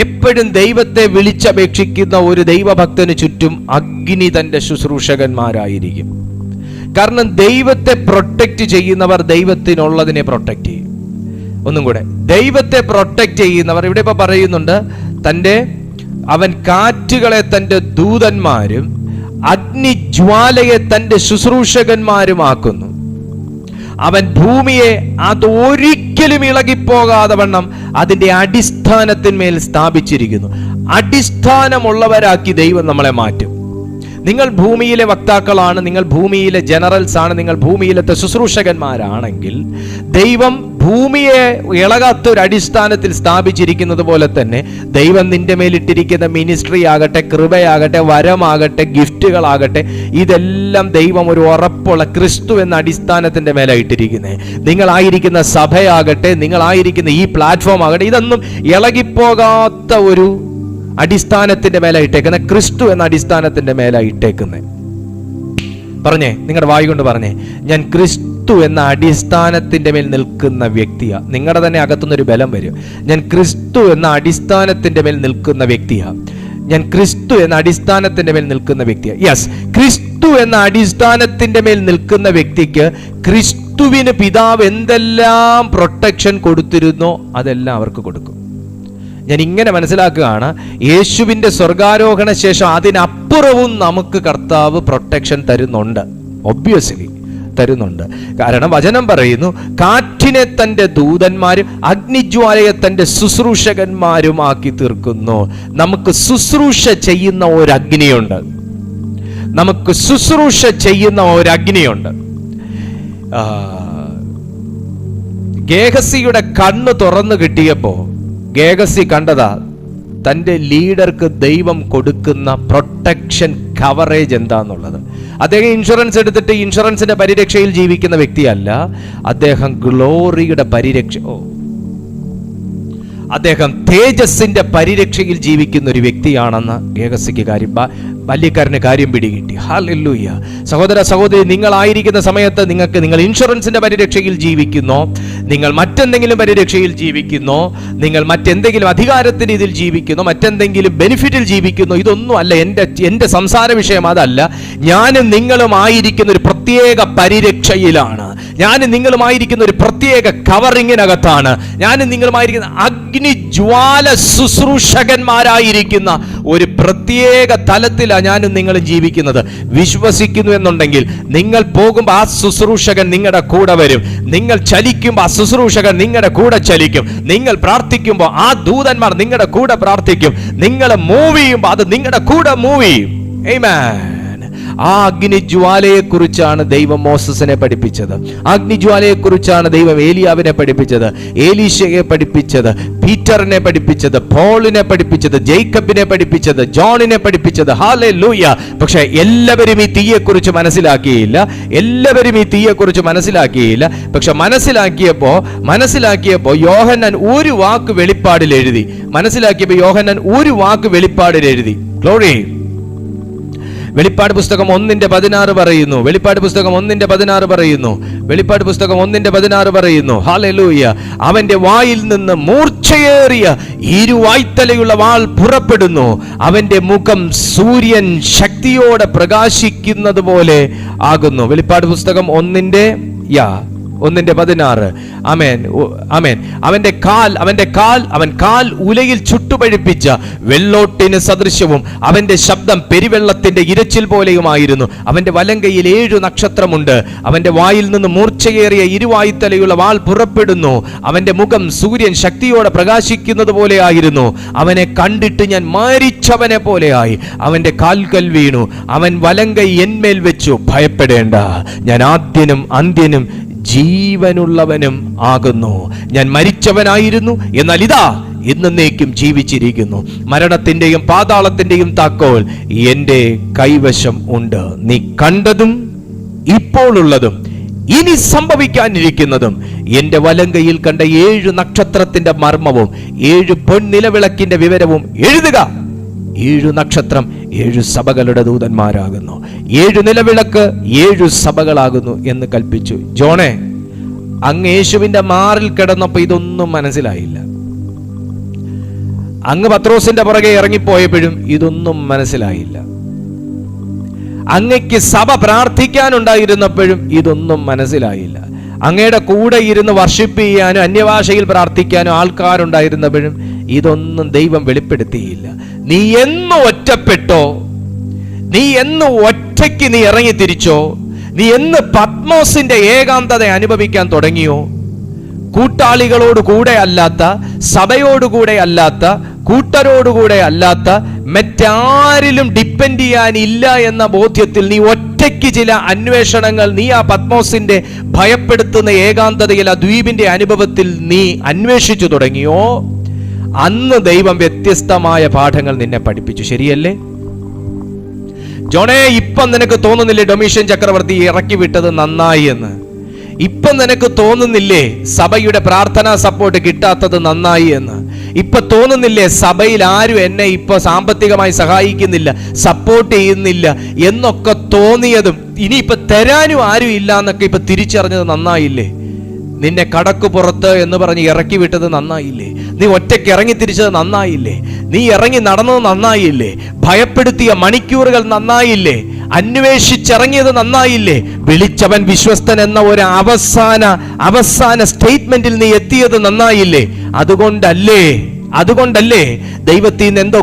Speaker 1: എപ്പോഴും ദൈവത്തെ വിളിച്ചപേക്ഷിക്കുന്ന ഒരു ദൈവഭക്തന് ചുറ്റും അഗ്നി തന്റെ ശുശ്രൂഷകന്മാരായിരിക്കും. കാരണം ദൈവത്തെ പ്രൊട്ടക്റ്റ് ചെയ്യുന്നവർ ദൈവത്തിനുള്ളതിനെ പ്രൊട്ടക്റ്റ് ചെയ്യും. ഒന്നും കൂടെ, ദൈവത്തെ പ്രൊട്ടക്റ്റ് ചെയ്യുന്നവർ, ഇവിടെ ഇപ്പൊ പറയുന്നുണ്ട്, അവൻ കാറ്റുകളെ തന്റെ ദൂതന്മാരും അഗ്നിജ്വാലയെ തന്റെ ശുശ്രൂഷകന്മാരുമാക്കുന്നു. അവൻ ഭൂമിയെ അതൊരിക്കലും ഇളകിപ്പോകാതെ വണ്ണം അതിന്റെ അടിസ്ഥാനത്തിന്മേൽ സ്ഥാപിച്ചിരിക്കുന്നു. അടിസ്ഥാനമുള്ളവരാക്കി ദൈവം നമ്മളെ മാറ്റും. നിങ്ങൾ ഭൂമിയിലെ വക്താക്കളാണ്, നിങ്ങൾ ഭൂമിയിലെ ജനറൽസ് ആണ്, നിങ്ങൾ ഭൂമിയിലത്തെ ശുശ്രൂഷകന്മാരാണെങ്കിൽ ദൈവം ഭൂമിയെ ഇളകാത്തൊരു അടിസ്ഥാനത്തിൽ സ്ഥാപിച്ചിരിക്കുന്നത് പോലെ തന്നെ ദൈവം നിന്റെ മേലിട്ടിരിക്കുന്ന മിനിസ്ട്രി ആകട്ടെ, കൃപയാകട്ടെ, വരമാകട്ടെ, ഗിഫ്റ്റുകളാകട്ടെ, ഇതെല്ലാം ദൈവം ഒരു ഉറപ്പുള്ള ക്രിസ്തു എന്ന അടിസ്ഥാനത്തിന്റെ മേലെ ഇട്ടിരിക്കുന്നത്. നിങ്ങളായിരിക്കുന്ന സഭയാകട്ടെ, നിങ്ങളായിരിക്കുന്ന ഈ പ്ലാറ്റ്ഫോം ആകട്ടെ, ഇതൊന്നും ഇളകിപ്പോകാത്ത ഒരു അടിസ്ഥാനത്തിന്റെ മേലെ ഇട്ടേക്കുന്നത്, ക്രിസ്തു എന്ന അടിസ്ഥാനത്തിന്റെ മേലെ ഇട്ടേക്കുന്നത്. പറഞ്ഞേ, നിങ്ങളുടെ വായി കൊണ്ട് പറഞ്ഞേ, ഞാൻ ക്രിസ്തു എന്ന അടിസ്ഥാനത്തിന്റെ മേൽ നിൽക്കുന്ന വ്യക്തിയാ. നിങ്ങളുടെ തന്നെ അകത്തുനിന്നൊരു ബലം വരും. ഞാൻ ക്രിസ്തു എന്ന അടിസ്ഥാനത്തിന്റെ മേൽ നിൽക്കുന്ന വ്യക്തിയാ. ഞാൻ ക്രിസ്തു എന്ന അടിസ്ഥാനത്തിന്റെ മേൽ നിൽക്കുന്ന വ്യക്തിയാ. യെസ്, ക്രിസ്തു എന്ന അടിസ്ഥാനത്തിന്റെ മേൽ നിൽക്കുന്ന വ്യക്തിക്ക് ക്രിസ്തു മുത്തുവിന് പിതാവ് എന്തെല്ലാം പ്രൊട്ടക്ഷൻ കൊടുത്തിരുന്നോ അതെല്ലാം അവർക്ക് കൊടുക്കും. ഞാൻ ഇങ്ങനെ മനസ്സിലാക്കുകയാണ്, യേശുവിൻ്റെ സ്വർഗാരോഹണ ശേഷം അതിനപ്പുറവും നമുക്ക് കർത്താവ് പ്രൊട്ടക്ഷൻ തരുന്നുണ്ട്. ഒബ്വിയസ്ലി തരുന്നുണ്ട്. കാരണം വചനം പറയുന്നു, കാറ്റിനെ തൻ്റെ ദൂതന്മാരും അഗ്നിജ്വാലയെ തൻ്റെ ശുശ്രൂഷകന്മാരുമാക്കി തീർക്കുന്നു. നമുക്ക് ശുശ്രൂഷ ചെയ്യുന്ന ഒരു അഗ്നിയുണ്ട്. നമുക്ക് ശുശ്രൂഷ ചെയ്യുന്ന ഒരു അഗ്നിയുണ്ട്. ഗേഹസിയുടെ കണ്ണ് തുറന്നു കിട്ടിയപ്പോ ഗേഹസി കണ്ടതാ തൻ്റെ ലീഡർക്ക് ദൈവം കൊടുക്കുന്ന പ്രൊട്ടക്ഷൻ കവറേജ് എന്താന്നുള്ളത്. അദ്ദേഹം ഇൻഷുറൻസ് എടുത്തിട്ട് ഇൻഷുറൻസിന്റെ പരിരക്ഷയിൽ ജീവിക്കുന്ന വ്യക്തിയല്ല. അദ്ദേഹം ഗ്ലോറിയുടെ അദ്ദേഹം തേജസ്സിന്റെ പരിരക്ഷയിൽ ജീവിക്കുന്ന ഒരു വ്യക്തിയാണെന്ന് ഗേഹസിക്ക് ബാല്യക്കാരന് കാര്യം പിടികിട്ടി. ഹല്ലേലൂയ. സഹോദര സഹോദരി, നിങ്ങളായിരിക്കുന്ന സമയത്ത് നിങ്ങൾ ഇൻഷുറൻസിന്റെ പരിരക്ഷയിൽ ജീവിക്കുന്നോ, നിങ്ങൾ മറ്റെന്തെങ്കിലും പരിരക്ഷയിൽ ജീവിക്കുന്നോ, നിങ്ങൾ മറ്റെന്തെങ്കിലും അധികാരത്തിന്റെ ഇതിൽ ജീവിക്കുന്നോ, മറ്റെന്തെങ്കിലും ബെനിഫിറ്റിൽ ജീവിക്കുന്നോ, ഇതൊന്നും അല്ല എൻ്റെ സംസാര വിഷയം. അതല്ല, ഞാനും നിങ്ങളുമായിരിക്കുന്ന ഒരു പ്രത്യേക പരിരക്ഷയിലാണ്. ഞാനും നിങ്ങളുമായിരിക്കുന്ന ഒരു പ്രത്യേക കവറിങ്ങിനകത്താണ്. ഞാനും നിങ്ങളുമായിരിക്കുന്ന അഗ്നിജ്വാല ശുശ്രൂഷകന്മാരായിരിക്കുന്ന ഒരു പ്രത്യേക തലത്തിലാണ് ഞാനും നിങ്ങളും ജീവിക്കുന്നത്. വിശ്വസിക്കുന്നു എന്നുണ്ടെങ്കിൽ നിങ്ങൾ പോകുമ്പോൾ ആ ശുശ്രൂഷകൻ നിങ്ങളുടെ കൂടെ വരും. നിങ്ങൾ ചലിക്കുമ്പോൾ ആ ശുശ്രൂഷകൻ നിങ്ങളുടെ കൂടെ ചലിക്കും. നിങ്ങൾ പ്രാർത്ഥിക്കുമ്പോൾ ആ ദൂതന്മാർ നിങ്ങളുടെ കൂടെ പ്രാർത്ഥിക്കും. നിങ്ങൾ മൂവ് ചെയ്യുമ്പോൾ അത് നിങ്ങളുടെ കൂടെ മൂവ് ചെയ്യും. ആമേൻ. ആ അഗ്നിജ്വാലയെക്കുറിച്ചാണ് ദൈവം മോസസിനെ പഠിപ്പിച്ചത്. അഗ്നിജ്വാലയെക്കുറിച്ചാണ് ദൈവം ഏലിയാവിനെ പഠിപ്പിച്ചത്, ഏലീശയെ പഠിപ്പിച്ചത്, പീറ്ററിനെ പഠിപ്പിച്ചത്, പോളിനെ പഠിപ്പിച്ചത്, ജേക്കബിനെ പഠിപ്പിച്ചത്, ജോണിനെ പഠിപ്പിച്ചത്. ഹല്ലേലൂയ. പക്ഷെ എല്ലാവരും ഈ തീയെക്കുറിച്ച് മനസ്സിലാക്കിയില്ല. പക്ഷെ മനസ്സിലാക്കിയപ്പോ യോഹന്നാൻ ഒരു വാക്ക് വെളിപ്പാടിൽ എഴുതി. ഗ്ലോറി. വെളിപ്പാട് പുസ്തകം 1:16 പറയുന്നു. ഹല്ലേലൂയ. അവന്റെ വായിൽ നിന്ന് മൂർച്ചയേറിയ ഇരുവായ്ത്തലയുള്ള വാൾ പുറപ്പെടുന്നു. അവന്റെ മുഖം സൂര്യൻ ശക്തിയോടെ പ്രകാശിക്കുന്നത് പോലെ ആകുന്നു. വെളിപ്പാട് പുസ്തകം 1:16. ആമേൻ. അവൻ കാൽ ഉലയിൽ ചുട്ടുപഴുപ്പിച്ച വെള്ളോട്ടിന് സദൃശ്യവും അവന്റെ ശബ്ദം പെരുവെള്ളത്തിന്റെ ഇരച്ചിൽ പോലെയുമായിരുന്നു. അവന്റെ വലങ്കയിൽ 7 നക്ഷത്രമുണ്ട്. അവന്റെ വായിൽ നിന്ന് മൂർച്ചയേറിയ ഇരുവായ്ത്തലയുള്ള വാൾ പുറപ്പെടുന്നു. അവന്റെ മുഖം സൂര്യൻ ശക്തിയോടെ പ്രകാശിക്കുന്നത് പോലെ ആയിരുന്നു. അവനെ കണ്ടിട്ട് ഞാൻ മരിച്ചവനെ പോലെയായി. അവന്റെ കാൽക്കൽ വീണു. അവൻ വലങ്കൈ എന്മേൽ വെച്ചു. ഭയപ്പെടേണ്ട, ഞാൻ ആദ്യനും അന്ത്യനും ജീവനുള്ളവനും ആകുന്നു. ഞാൻ മരിച്ചവനായിരുന്നു, എന്നാൽ ഇതാ എന്നേക്കും ജീവിച്ചിരിക്കുന്നു. മരണത്തിന്റെയും പാതാളത്തിന്റെയും താക്കോൽ എന്റെ കൈവശം ഉണ്ട്. നീ കണ്ടതും ഇപ്പോൾ ഉള്ളതും ഇനി സംഭവിക്കാനിരിക്കുന്നതും എന്റെ വലങ്കയിൽ കണ്ട 7 നക്ഷത്രത്തിന്റെ മർമ്മവും 7 പൊൻനിലവിളക്കിന്റെ വിവരവും എഴുതുക. 7 നക്ഷത്രം 7 സഭകളുടെ ദൂതന്മാരാകുന്നു. 7 നിലവിളക്ക് 7 സഭകളാകുന്നു എന്ന് കൽപ്പിച്ചു. ജോണേ, അങ്ങ് യേശുവിന്റെ മാറിൽ കിടന്നപ്പോ ഇതൊന്നും മനസ്സിലായില്ല. അങ്ങ് പത്രോസിന്റെ പുറകെ ഇറങ്ങിപ്പോയപ്പോഴും ഇതൊന്നും മനസ്സിലായില്ല. അങ്ങയ്ക്ക് സഭ പ്രാർത്ഥിക്കാനുണ്ടായിരുന്നപ്പോഴും ഇതൊന്നും മനസ്സിലായില്ല. അങ്ങയുടെ കൂടെ ഇരുന്ന് വർഷിപ്പ് ചെയ്യാനും അന്യഭാഷയിൽ പ്രാർത്ഥിക്കാനും ആൾക്കാരുണ്ടായിരുന്നപ്പോഴും ഇതൊന്നും ദൈവം വെളിപ്പെടുത്തിയില്ല. നീ എന്ന് ഒറ്റപ്പെട്ടോ, നീ എന്ന് ഒറ്റയ്ക്ക് നീ ഇറങ്ങി തിരിച്ചോ, നീ എന്ന് പത്മോസിന്റെ ഏകാന്തത അനുഭവിക്കാൻ തുടങ്ങിയോ, കൂട്ടാളികളോട് കൂടെ അല്ലാത്ത, സഭയോടുകൂടെ അല്ലാത്ത, കൂട്ടരോടുകൂടെ അല്ലാത്ത, മറ്റാരിലും ഡിപ്പെൻഡ് ചെയ്യാനില്ല എന്ന ബോധ്യത്തിൽ നീ ഒറ്റയ്ക്ക് ചില അന്വേഷണങ്ങൾ നീ ആ പത്മോസിന്റെ ഭയപ്പെടുത്തുന്ന ഏകാന്തതയിൽ ആ ദ്വീപിന്റെ അനുഭവത്തിൽ നീ അന്വേഷിച്ചു തുടങ്ങിയോ, അന്ന് ദൈവം വ്യത്യസ്തമായ പാഠങ്ങൾ നിന്നെ പഠിപ്പിച്ചു. ശരിയല്ലേ ജോണേ? ഇപ്പം നിനക്ക് തോന്നുന്നില്ലേ ഡൊമീഷ്യൻ ചക്രവർത്തി ഇറക്കി വിട്ടത് നന്നായി എന്ന്? ഇപ്പം നിനക്ക് തോന്നുന്നില്ലേ സഭയുടെ പ്രാർത്ഥനാ സപ്പോർട്ട് കിട്ടാത്തത് നന്നായി എന്ന്? ഇപ്പൊ തോന്നുന്നില്ലേ സഭയിൽ ആരും എന്നെ ഇപ്പൊ സാമ്പത്തികമായി സഹായിക്കുന്നില്ല, സപ്പോർട്ട് ചെയ്യുന്നില്ല എന്നൊക്കെ തോന്നിയതും ഇനിയിപ്പൊ തരാനും ആരും ഇല്ല എന്നൊക്കെ ഇപ്പൊ തിരിച്ചറിഞ്ഞത് നന്നായില്ലേ? നിന്നെ കടക്ക് പുറത്ത് എന്ന് പറഞ്ഞ് ഇറക്കി വിട്ടത് നന്നായില്ലേ? നീ ഒറ്റയ്ക്ക് ഇറങ്ങി തിരിച്ചത് നന്നായില്ലേ? നീ ഇറങ്ങി നടന്നത് നന്നായില്ലേ? ഭയപ്പെടുത്തിയ മണിക്കൂറുകൾ നന്നായില്ലേ? അന്വേഷിച്ചിറങ്ങിയത് നന്നായില്ലേ? വിളിച്ചവൻ വിശ്വസ്തൻ എന്ന ഒരു അവസാന സ്റ്റേറ്റ്മെന്റിൽ നീ എത്തിയത് നന്നായില്ലേ? അതുകൊണ്ടല്ലേ ദൈവത്തിൽ നിന്ന് എന്തോ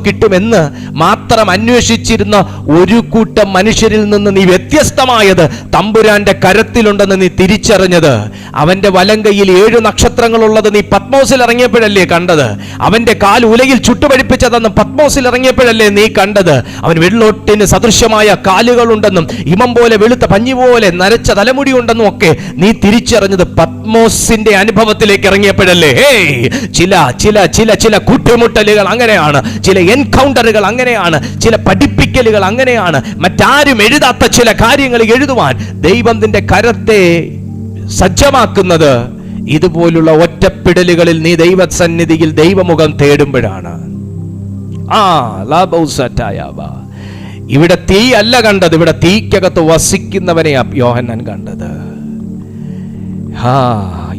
Speaker 1: കിട്ടുമെന്ന് മാത്രം അന്വേഷിച്ചിരുന്ന ഒരു കൂട്ടം മനുഷ്യരിൽ നിന്ന് നീ വ്യത്യസ്തമായത് തമ്പുരാന്റെ കരത്തിലുണ്ടെന്ന് നീ തിരിച്ചറിഞ്ഞത്. അവന്റെ വലങ്കയിൽ 7 നക്ഷത്രങ്ങളുള്ളത് നീ പത്മോസിൽ ഇറങ്ങിയപ്പോഴല്ലേ കണ്ടത്? അവന്റെ കാൽ ഉലയിൽ ചുട്ടുപഴിപ്പിച്ചതെന്ന് പത്മോസിൽ ഇറങ്ങിയപ്പോഴല്ലേ നീ കണ്ടത്? അവൻ വെള്ളോട്ടിന് സദൃശ്യമായ കാലുകളുണ്ടെന്നും ഹിമം പോലെ വെളുത്ത പഞ്ഞി പോലെ നരച്ച തലമുടി ഉണ്ടെന്നും ഒക്കെ നീ തിരിച്ചറിഞ്ഞത് പത്മോസിന്റെ അനുഭവത്തിലേക്ക് ഇറങ്ങിയപ്പോഴല്ലേ? ചില കൂട്ടുമുട്ടലുകൾ അങ്ങനെയാണ്, ചില എൻകൗണ്ടറുകൾ അങ്ങനെയാണ്, ചില പഠിപ്പിക്കലുകൾ അങ്ങനെയാണ്. മറ്റാരും എഴുതാത്ത ചില കാര്യങ്ങൾ എഴുതുവാൻ ദൈവം നിന്റെ കരത്തെ സജ്ജമാക്കുന്നത് ഇതുപോലുള്ള ഒറ്റപ്പെടലുകളിൽ നീ ദൈവസന്നിധിയിൽ ദൈവമുഖം തേടുമ്പോഴാണ്. ഇവിടെ തീ അല്ല കണ്ടത്, ഇവിടെ തീക്കകത്ത് വസിക്കുന്നവനെ യോഹന്നാൻ കണ്ടത്.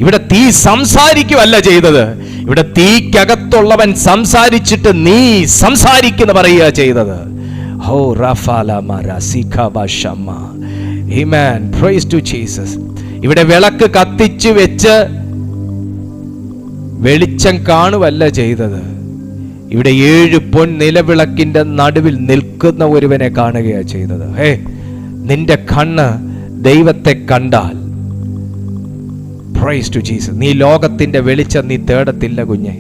Speaker 1: ഇവിടെ തീ സംസാരിക്കുകയല്ല ചെയ്തത്, ഇവിടെ തീക്കകത്തുള്ളവൻ സംസാരിച്ചിട്ട് നീ സംസാരിക്കുന്ന പറയുക ചെയ്തത്. ഇവിടെ വിളക്ക് കത്തിച്ചു വെച്ച് വെളിച്ചം കാണുവല്ല ചെയ്തത്, ഇവിടെ 7 പൊൻ നിലവിളക്കിന്റെ നടുവിൽ നിൽക്കുന്ന ഒരുവനെ കാണുകയാണ് ചെയ്തത്. നിന്റെ കണ്ണ് ദൈവത്തെ കണ്ടാൽ, പ്രൈസ് ടു ജീസസ്, നീ ലോകത്തിന്റെ വെളിച്ചം നീ തേടത്തില്ല കുഞ്ഞെ.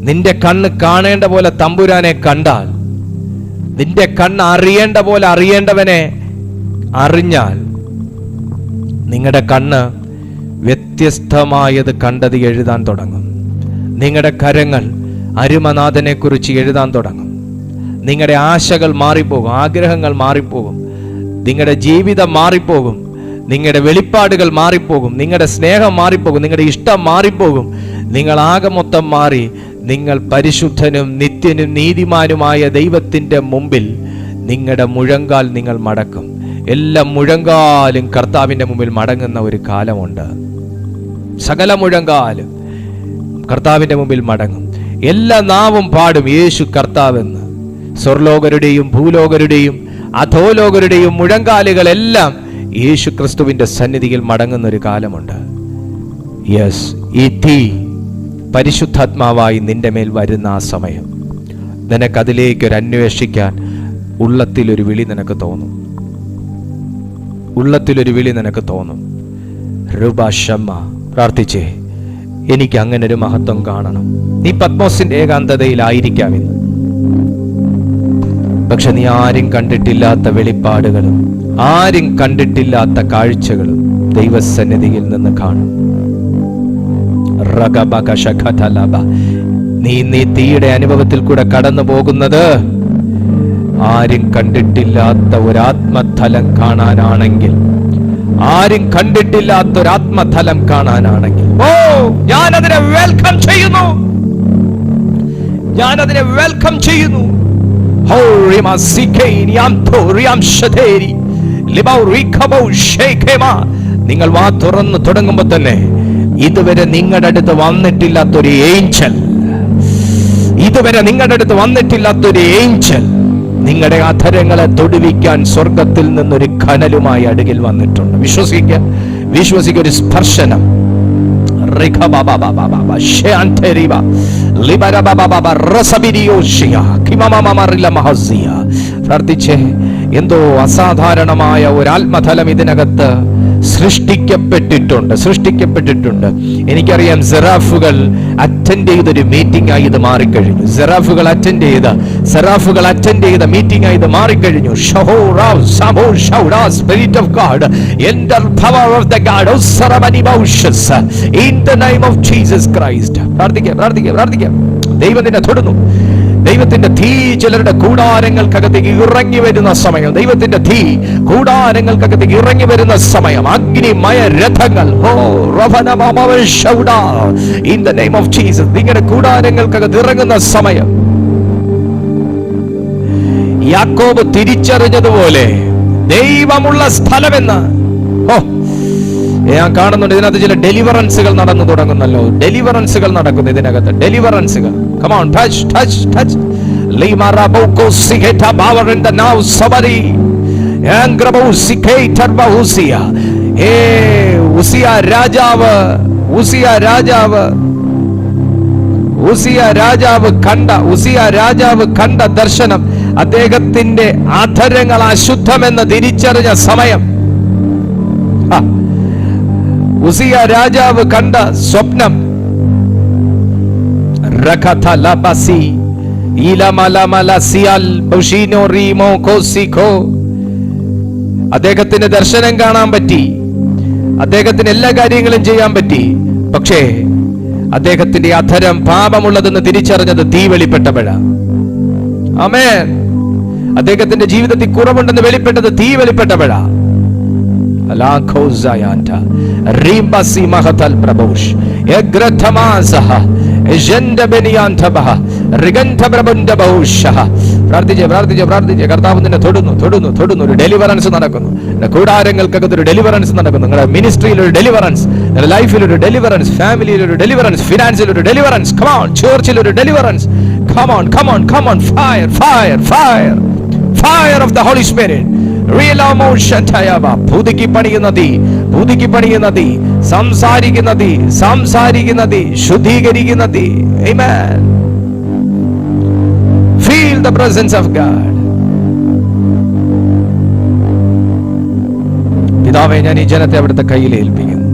Speaker 1: നിന്റെ കണ്ണ് കാണേണ്ട പോലെ തമ്പുരാനെ കണ്ടാൽ, നിന്റെ കണ്ണ് അറിയേണ്ട പോലെ അറിയേണ്ടവനെ അറിഞ്ഞാൽ, നിങ്ങളുടെ കണ്ണ് വ്യത്യസ്തമായത് കണ്ടത് എഴുതാൻ തുടങ്ങും. നിങ്ങളുടെ കരങ്ങൾ അരുമനാഥനെ കുറിച്ച് എഴുതാൻ തുടങ്ങും. നിങ്ങളുടെ ആശകൾ മാറിപ്പോകും, ആഗ്രഹങ്ങൾ മാറിപ്പോകും, നിങ്ങളുടെ ജീവിതം മാറിപ്പോകും, നിങ്ങളുടെ വെളിപ്പാടുകൾ മാറിപ്പോകും, നിങ്ങളുടെ സ്നേഹം മാറിപ്പോകും, നിങ്ങളുടെ ഇഷ്ടം മാറിപ്പോകും. നിങ്ങൾ ആകെ മൊത്തം മാറി നിങ്ങൾ പരിശുദ്ധനും നിത്യനും നീതിമാനുമായ ദൈവത്തിൻ്റെ മുമ്പിൽ നിങ്ങളുടെ മുഴങ്കാൽ നിങ്ങൾ മടക്കും. എല്ലാ മുഴങ്കാലും കർത്താവിൻ്റെ മുമ്പിൽ മടങ്ങുന്ന ഒരു കാലമുണ്ട്. സകല മുഴങ്കാലും കർത്താവിൻ്റെ മുമ്പിൽ മടങ്ങും. എല്ലാ നാവും പാടും യേശു കർത്താവെന്ന്. സ്വർലോകരുടെയും ഭൂലോകരുടെയും അധോലോകരുടെയും മുഴങ്കാലുകളെല്ലാം യേശു ക്രിസ്തുവിന്റെ സന്നിധിയിൽ മടങ്ങുന്ന ഒരു കാലമുണ്ട്. യെസ്, ഈ തീ പരിശുദ്ധാത്മാവായി നിന്റെ മേൽ വരുന്ന ആ സമയം നിനക്കതിലേക്കൊരു അന്വേഷിക്കാൻ ഉള്ളത്തിലൊരു വിളി നിനക്ക് തോന്നും. റുബാഷമ്മ പ്രാർത്ഥിച്ചേ, എനിക്ക് അങ്ങനെ ഒരു മഹത്വം കാണണം. നീ പത്മോസിന്റെ ഏകാന്തതയിലായിരിക്കാം ഇന്ന്, പക്ഷെ നീ ആരും കണ്ടിട്ടില്ലാത്ത വെളിപ്പാടുകളും ആരും കണ്ടിട്ടില്ലാത്ത കാഴ്ചകളും ദൈവസന്നിധിയിൽ നിന്ന് കാണും. നീ തീയുടെ അനുഭവത്തിൽ കൂടെ കടന്നു പോകുന്നത് ആരും കണ്ടിട്ടില്ലാത്ത ഒരാത്മതലം കാണാനാണെങ്കിൽ, ഞാനതിനെ വെൽക്കം ചെയ്യുന്നു. നിങ്ങൾ വാ തുറന്ന് തുടങ്ങുമ്പോ തന്നെ ഇതുവരെ നിങ്ങളുടെ അടുത്ത് വന്നിട്ടില്ലാത്തൊരു ഏഞ്ചൽ നിങ്ങളുടെ അധരങ്ങളെ തൊടുവിക്കാൻ സ്വർഗത്തിൽ നിന്നൊരു കനലുമായി അടുകിൽ വന്നിട്ടുണ്ട്. വിശ്വസിക്കുക ഒരു സ്പർശനം. പ്രാർത്ഥിച്ചേ, എന്തോ അസാധാരണമായ ഒരു ആത്മതലം ഇതിനകത്ത് സൃഷ്ടിക്കപ്പെട്ടിട്ടുണ്ട്. എനിക്കറിയാം, സെറാഫുകൾ അറ്റൻഡ് ചെയ്തൊരു മീറ്റിംഗ് ആയി ഇത് മാറിക്കഴിഞ്ഞു. സെറാഫുകൾ അറ്റൻഡ് ചെയ്ത മീറ്റിംഗ് ആയി ഇത് മാറിക്കഴിഞ്ഞു. Spirit of God, enter power of the God, in the name of Jesus Christ. പ്രാർത്ഥിക്കാം. ദൈവം നിന്നെ തൊടുന്നു. ദൈവത്തിന്റെ തീ ചിലരുടെ കൂടാരങ്ങൾക്കകത്തേക്ക് ഇറങ്ങി വരുന്ന സമയം. അഗ്നിമയ രഥങ്ങൾ in the name of Jesus നിങ്ങളുടെ കൂടാരങ്ങൾക്കകത്ത് ഇറങ്ങുന്ന സമയം. യാക്കോബ് തിരിച്ചറിഞ്ഞതുപോലെ ദൈവമുള്ള സ്ഥലമെന്ന് ഞാൻ കാണുന്നുണ്ട്. ഇതിനകത്ത് ചില ഡെലിവറൻസുകൾ നടന്നു തുടങ്ങുന്നല്ലോ. ഡെലിവറൻസുകൾ നടക്കുന്നു ഇതിനകത്ത്. Come on, touch. Power in the now somebody. Uzziah രാജാവ് കണ്ട ദർശനം, അദ്ദേഹത്തിന്റെ അധരങ്ങൾ അശുദ്ധമെന്ന് തിരിച്ചറിഞ്ഞ സമയം. ഉസിയ രാജാവ് കണ്ട സ്വപ്നം, അദ്ദേഹത്തിന് ദർശനം കാണാൻ പറ്റി, അദ്ദേഹത്തിന് എല്ലാ കാര്യങ്ങളും ചെയ്യാൻ പറ്റി. പക്ഷേ അദ്ദേഹത്തിന്റെ അധരം പാപമുള്ളതെന്ന് തിരിച്ചറിഞ്ഞത് തീ വെളിപ്പെട്ടപ്പോഴാണ്. ആമേൻ. അദ്ദേഹത്തിന്റെ ജീവിതത്തിൽ കുറവുണ്ടെന്ന് വെളിപ്പെട്ടത് തീ വെളിപ്പെട്ടപ്പോഴാണ്. കർത്താവ് നിന്നെ തൊടുന്നു. ഒരു ഡെലിവറൻസ് നടക്കുന്നു. കൂടാരങ്ങൾക്കകത്ത് ഒരു ഡെലിവറൻസ് നടക്കുന്നു. നിങ്ങളുടെ മിനിസ്ട്രിയിൽ ഒരു ഡെലിവറൻസ്, നിങ്ങളുടെ ലൈഫിൽ ഒരു ഡെലിവറൻസ്, ഫാമിലിയിൽ ഒരു ഡെലിവറൻസ്, ഫിനാൻസിൽ ഒരു ഡെലിവറൻസ്. കം ഓൺ, ചർച്ചിൽ ഒരു deliverance. Come on. Fire of the holy spirit. പുതുക്കി പണിയുന്ന തീ, സംസാരിക്കുന്ന തീ, ശുദ്ധീകരിക്കുന്ന തീ. Amen. Feel the presence of God. പിതാവേ, ഞാൻ ഈ ജനത്തെ അവിടുത്തെ കയ്യിൽ ഏൽപ്പിക്കുന്നു.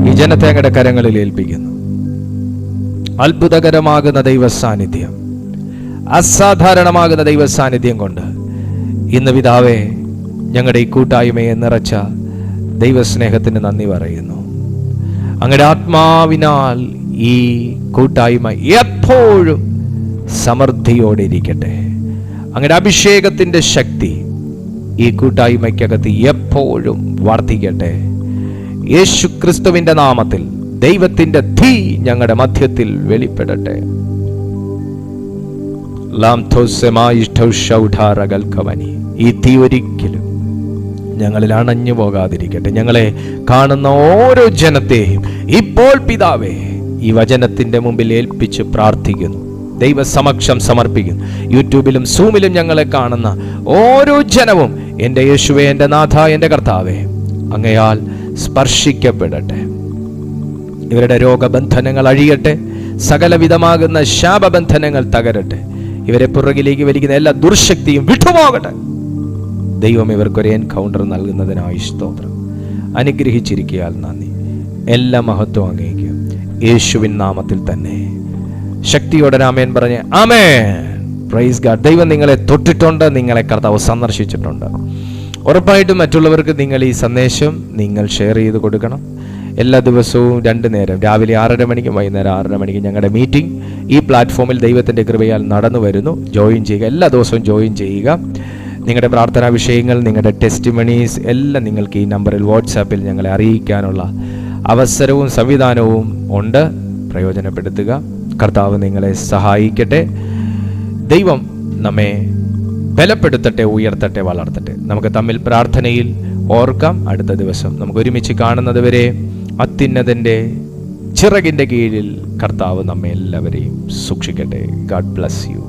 Speaker 1: ഈ ജനത്തെ അങ്ങയുടെ കരങ്ങളിൽ ഏൽപ്പിക്കുന്നു. അത്ഭുതകരമാകുന്ന ദൈവ സാന്നിധ്യം, അസാധാരണമാകുന്ന ദൈവ സാന്നിധ്യം കൊണ്ട് ഇന്ന് പിതാവേ ഞങ്ങളുടെ ഈ കൂട്ടായ്മയെ നിറച്ച ദൈവസ്നേഹത്തിന് നന്ദി പറയുന്നു. അങ്ങയുടെ ആത്മാവിനാൽ ഈ കൂട്ടായ്മ എപ്പോഴും സമൃദ്ധിയോടെ ഇരിക്കട്ടെ. അങ്ങയുടെ അഭിഷേകത്തിന്റെ ശക്തി ഈ കൂട്ടായ്മയ്ക്കകത്ത് എപ്പോഴും വർദ്ധിക്കട്ടെ. യേശു ക്രിസ്തുവിന്റെ നാമത്തിൽ ദൈവത്തിന്റെ തീ ഞങ്ങളുടെ മധ്യത്തിൽ വെളിപ്പെടട്ടെ. ഈ തീ ഒരിക്കലും ഞങ്ങളിൽ അണഞ്ഞു പോകാതിരിക്കട്ടെ. ഞങ്ങളെ കാണുന്ന ഓരോ ജനത്തെയും ഇപ്പോൾ പിതാവേ ഈ വചനത്തിന്റെ മുമ്പിൽ ഏൽപ്പിച്ച് പ്രാർത്ഥിക്കുന്നു. ദൈവസമക്ഷം സമർപ്പിക്കുന്നു. യൂട്യൂബിലും സൂമിലും ഞങ്ങളെ കാണുന്ന ഓരോ ജനവും എൻ്റെ യേശുവേ, എൻ്റെ നാഥ, എൻ്റെ കർത്താവേ, അങ്ങയാൽ സ്പർശിക്കപ്പെടട്ടെ. ഇവരുടെ രോഗബന്ധനങ്ങൾ അഴിയട്ടെ. സകലവിധമാകുന്ന ശാപബന്ധനങ്ങൾ തകരട്ടെ. ഇവരെ പുറകിലേക്ക് വലിക്കുന്ന എല്ലാ ദുർശക്തിയും വിട്ടുപോകട്ടെ. ദൈവം ഇവർക്കൊരു എൻകൗണ്ടർ നൽകുന്നതിനായി സ്തോത്രം. അനുഗ്രഹിച്ചിരിക്കയാൽ നന്ദി. എല്ലാ മഹത്വം അങ്ങേക്ക് യേശുവിൻ നാമത്തിൽ തന്നെ. ശക്തിയോടെ ആമേൻ പറഞ്ഞ് ആമേൻ. Praise God. ദൈവം നിങ്ങളെ തൊട്ടിട്ടുണ്ട്. നിങ്ങളെ കർത്താവ് സന്ദർശിച്ചിട്ടുണ്ട്. ഉറപ്പായിട്ടും മറ്റുള്ളവർക്ക് നിങ്ങൾ ഈ സന്ദേശം നിങ്ങൾ ഷെയർ ചെയ്ത് കൊടുക്കണം. എല്ലാ ദിവസവും 2 നേരം, രാവിലെ 6:30 മണിക്കും വൈകുന്നേരം 6:30 മണിക്കും ഞങ്ങളുടെ മീറ്റിംഗ് ഈ പ്ലാറ്റ്ഫോമിൽ ദൈവത്തിൻ്റെ കൃപയാൽ നടന്നു വരുന്നു. ജോയിൻ ചെയ്യുക. എല്ലാ ദിവസവും ജോയിൻ ചെയ്യുക. നിങ്ങളുടെ പ്രാർത്ഥനാ വിഷയങ്ങൾ, നിങ്ങളുടെ ടെസ്റ്റിമണീസ് എല്ലാം നിങ്ങൾക്ക് ഈ നമ്പറിൽ വാട്സാപ്പിൽ ഞങ്ങളെ അറിയിക്കാനുള്ള അവസരവും സംവിധാനവും ഉണ്ട്. പ്രയോജനപ്പെടുത്തുക. കർത്താവ് നിങ്ങളെ സഹായിക്കട്ടെ. ദൈവം നമ്മെ ബലപ്പെടുത്തട്ടെ, ഉയർത്തട്ടെ, വളർത്തട്ടെ. നമുക്ക് തമ്മിൽ പ്രാർത്ഥനയിൽ ഓർക്കാം. അടുത്ത ദിവസം നമുക്ക് ഒരുമിച്ച് കാണുന്നത് വരെ അത്യുന്നതൻ്റെ ചിറകിൻ്റെ കീഴിൽ കർത്താവ് നമ്മെ എല്ലാവരെയും സൂക്ഷിക്കട്ടെ. God bless you.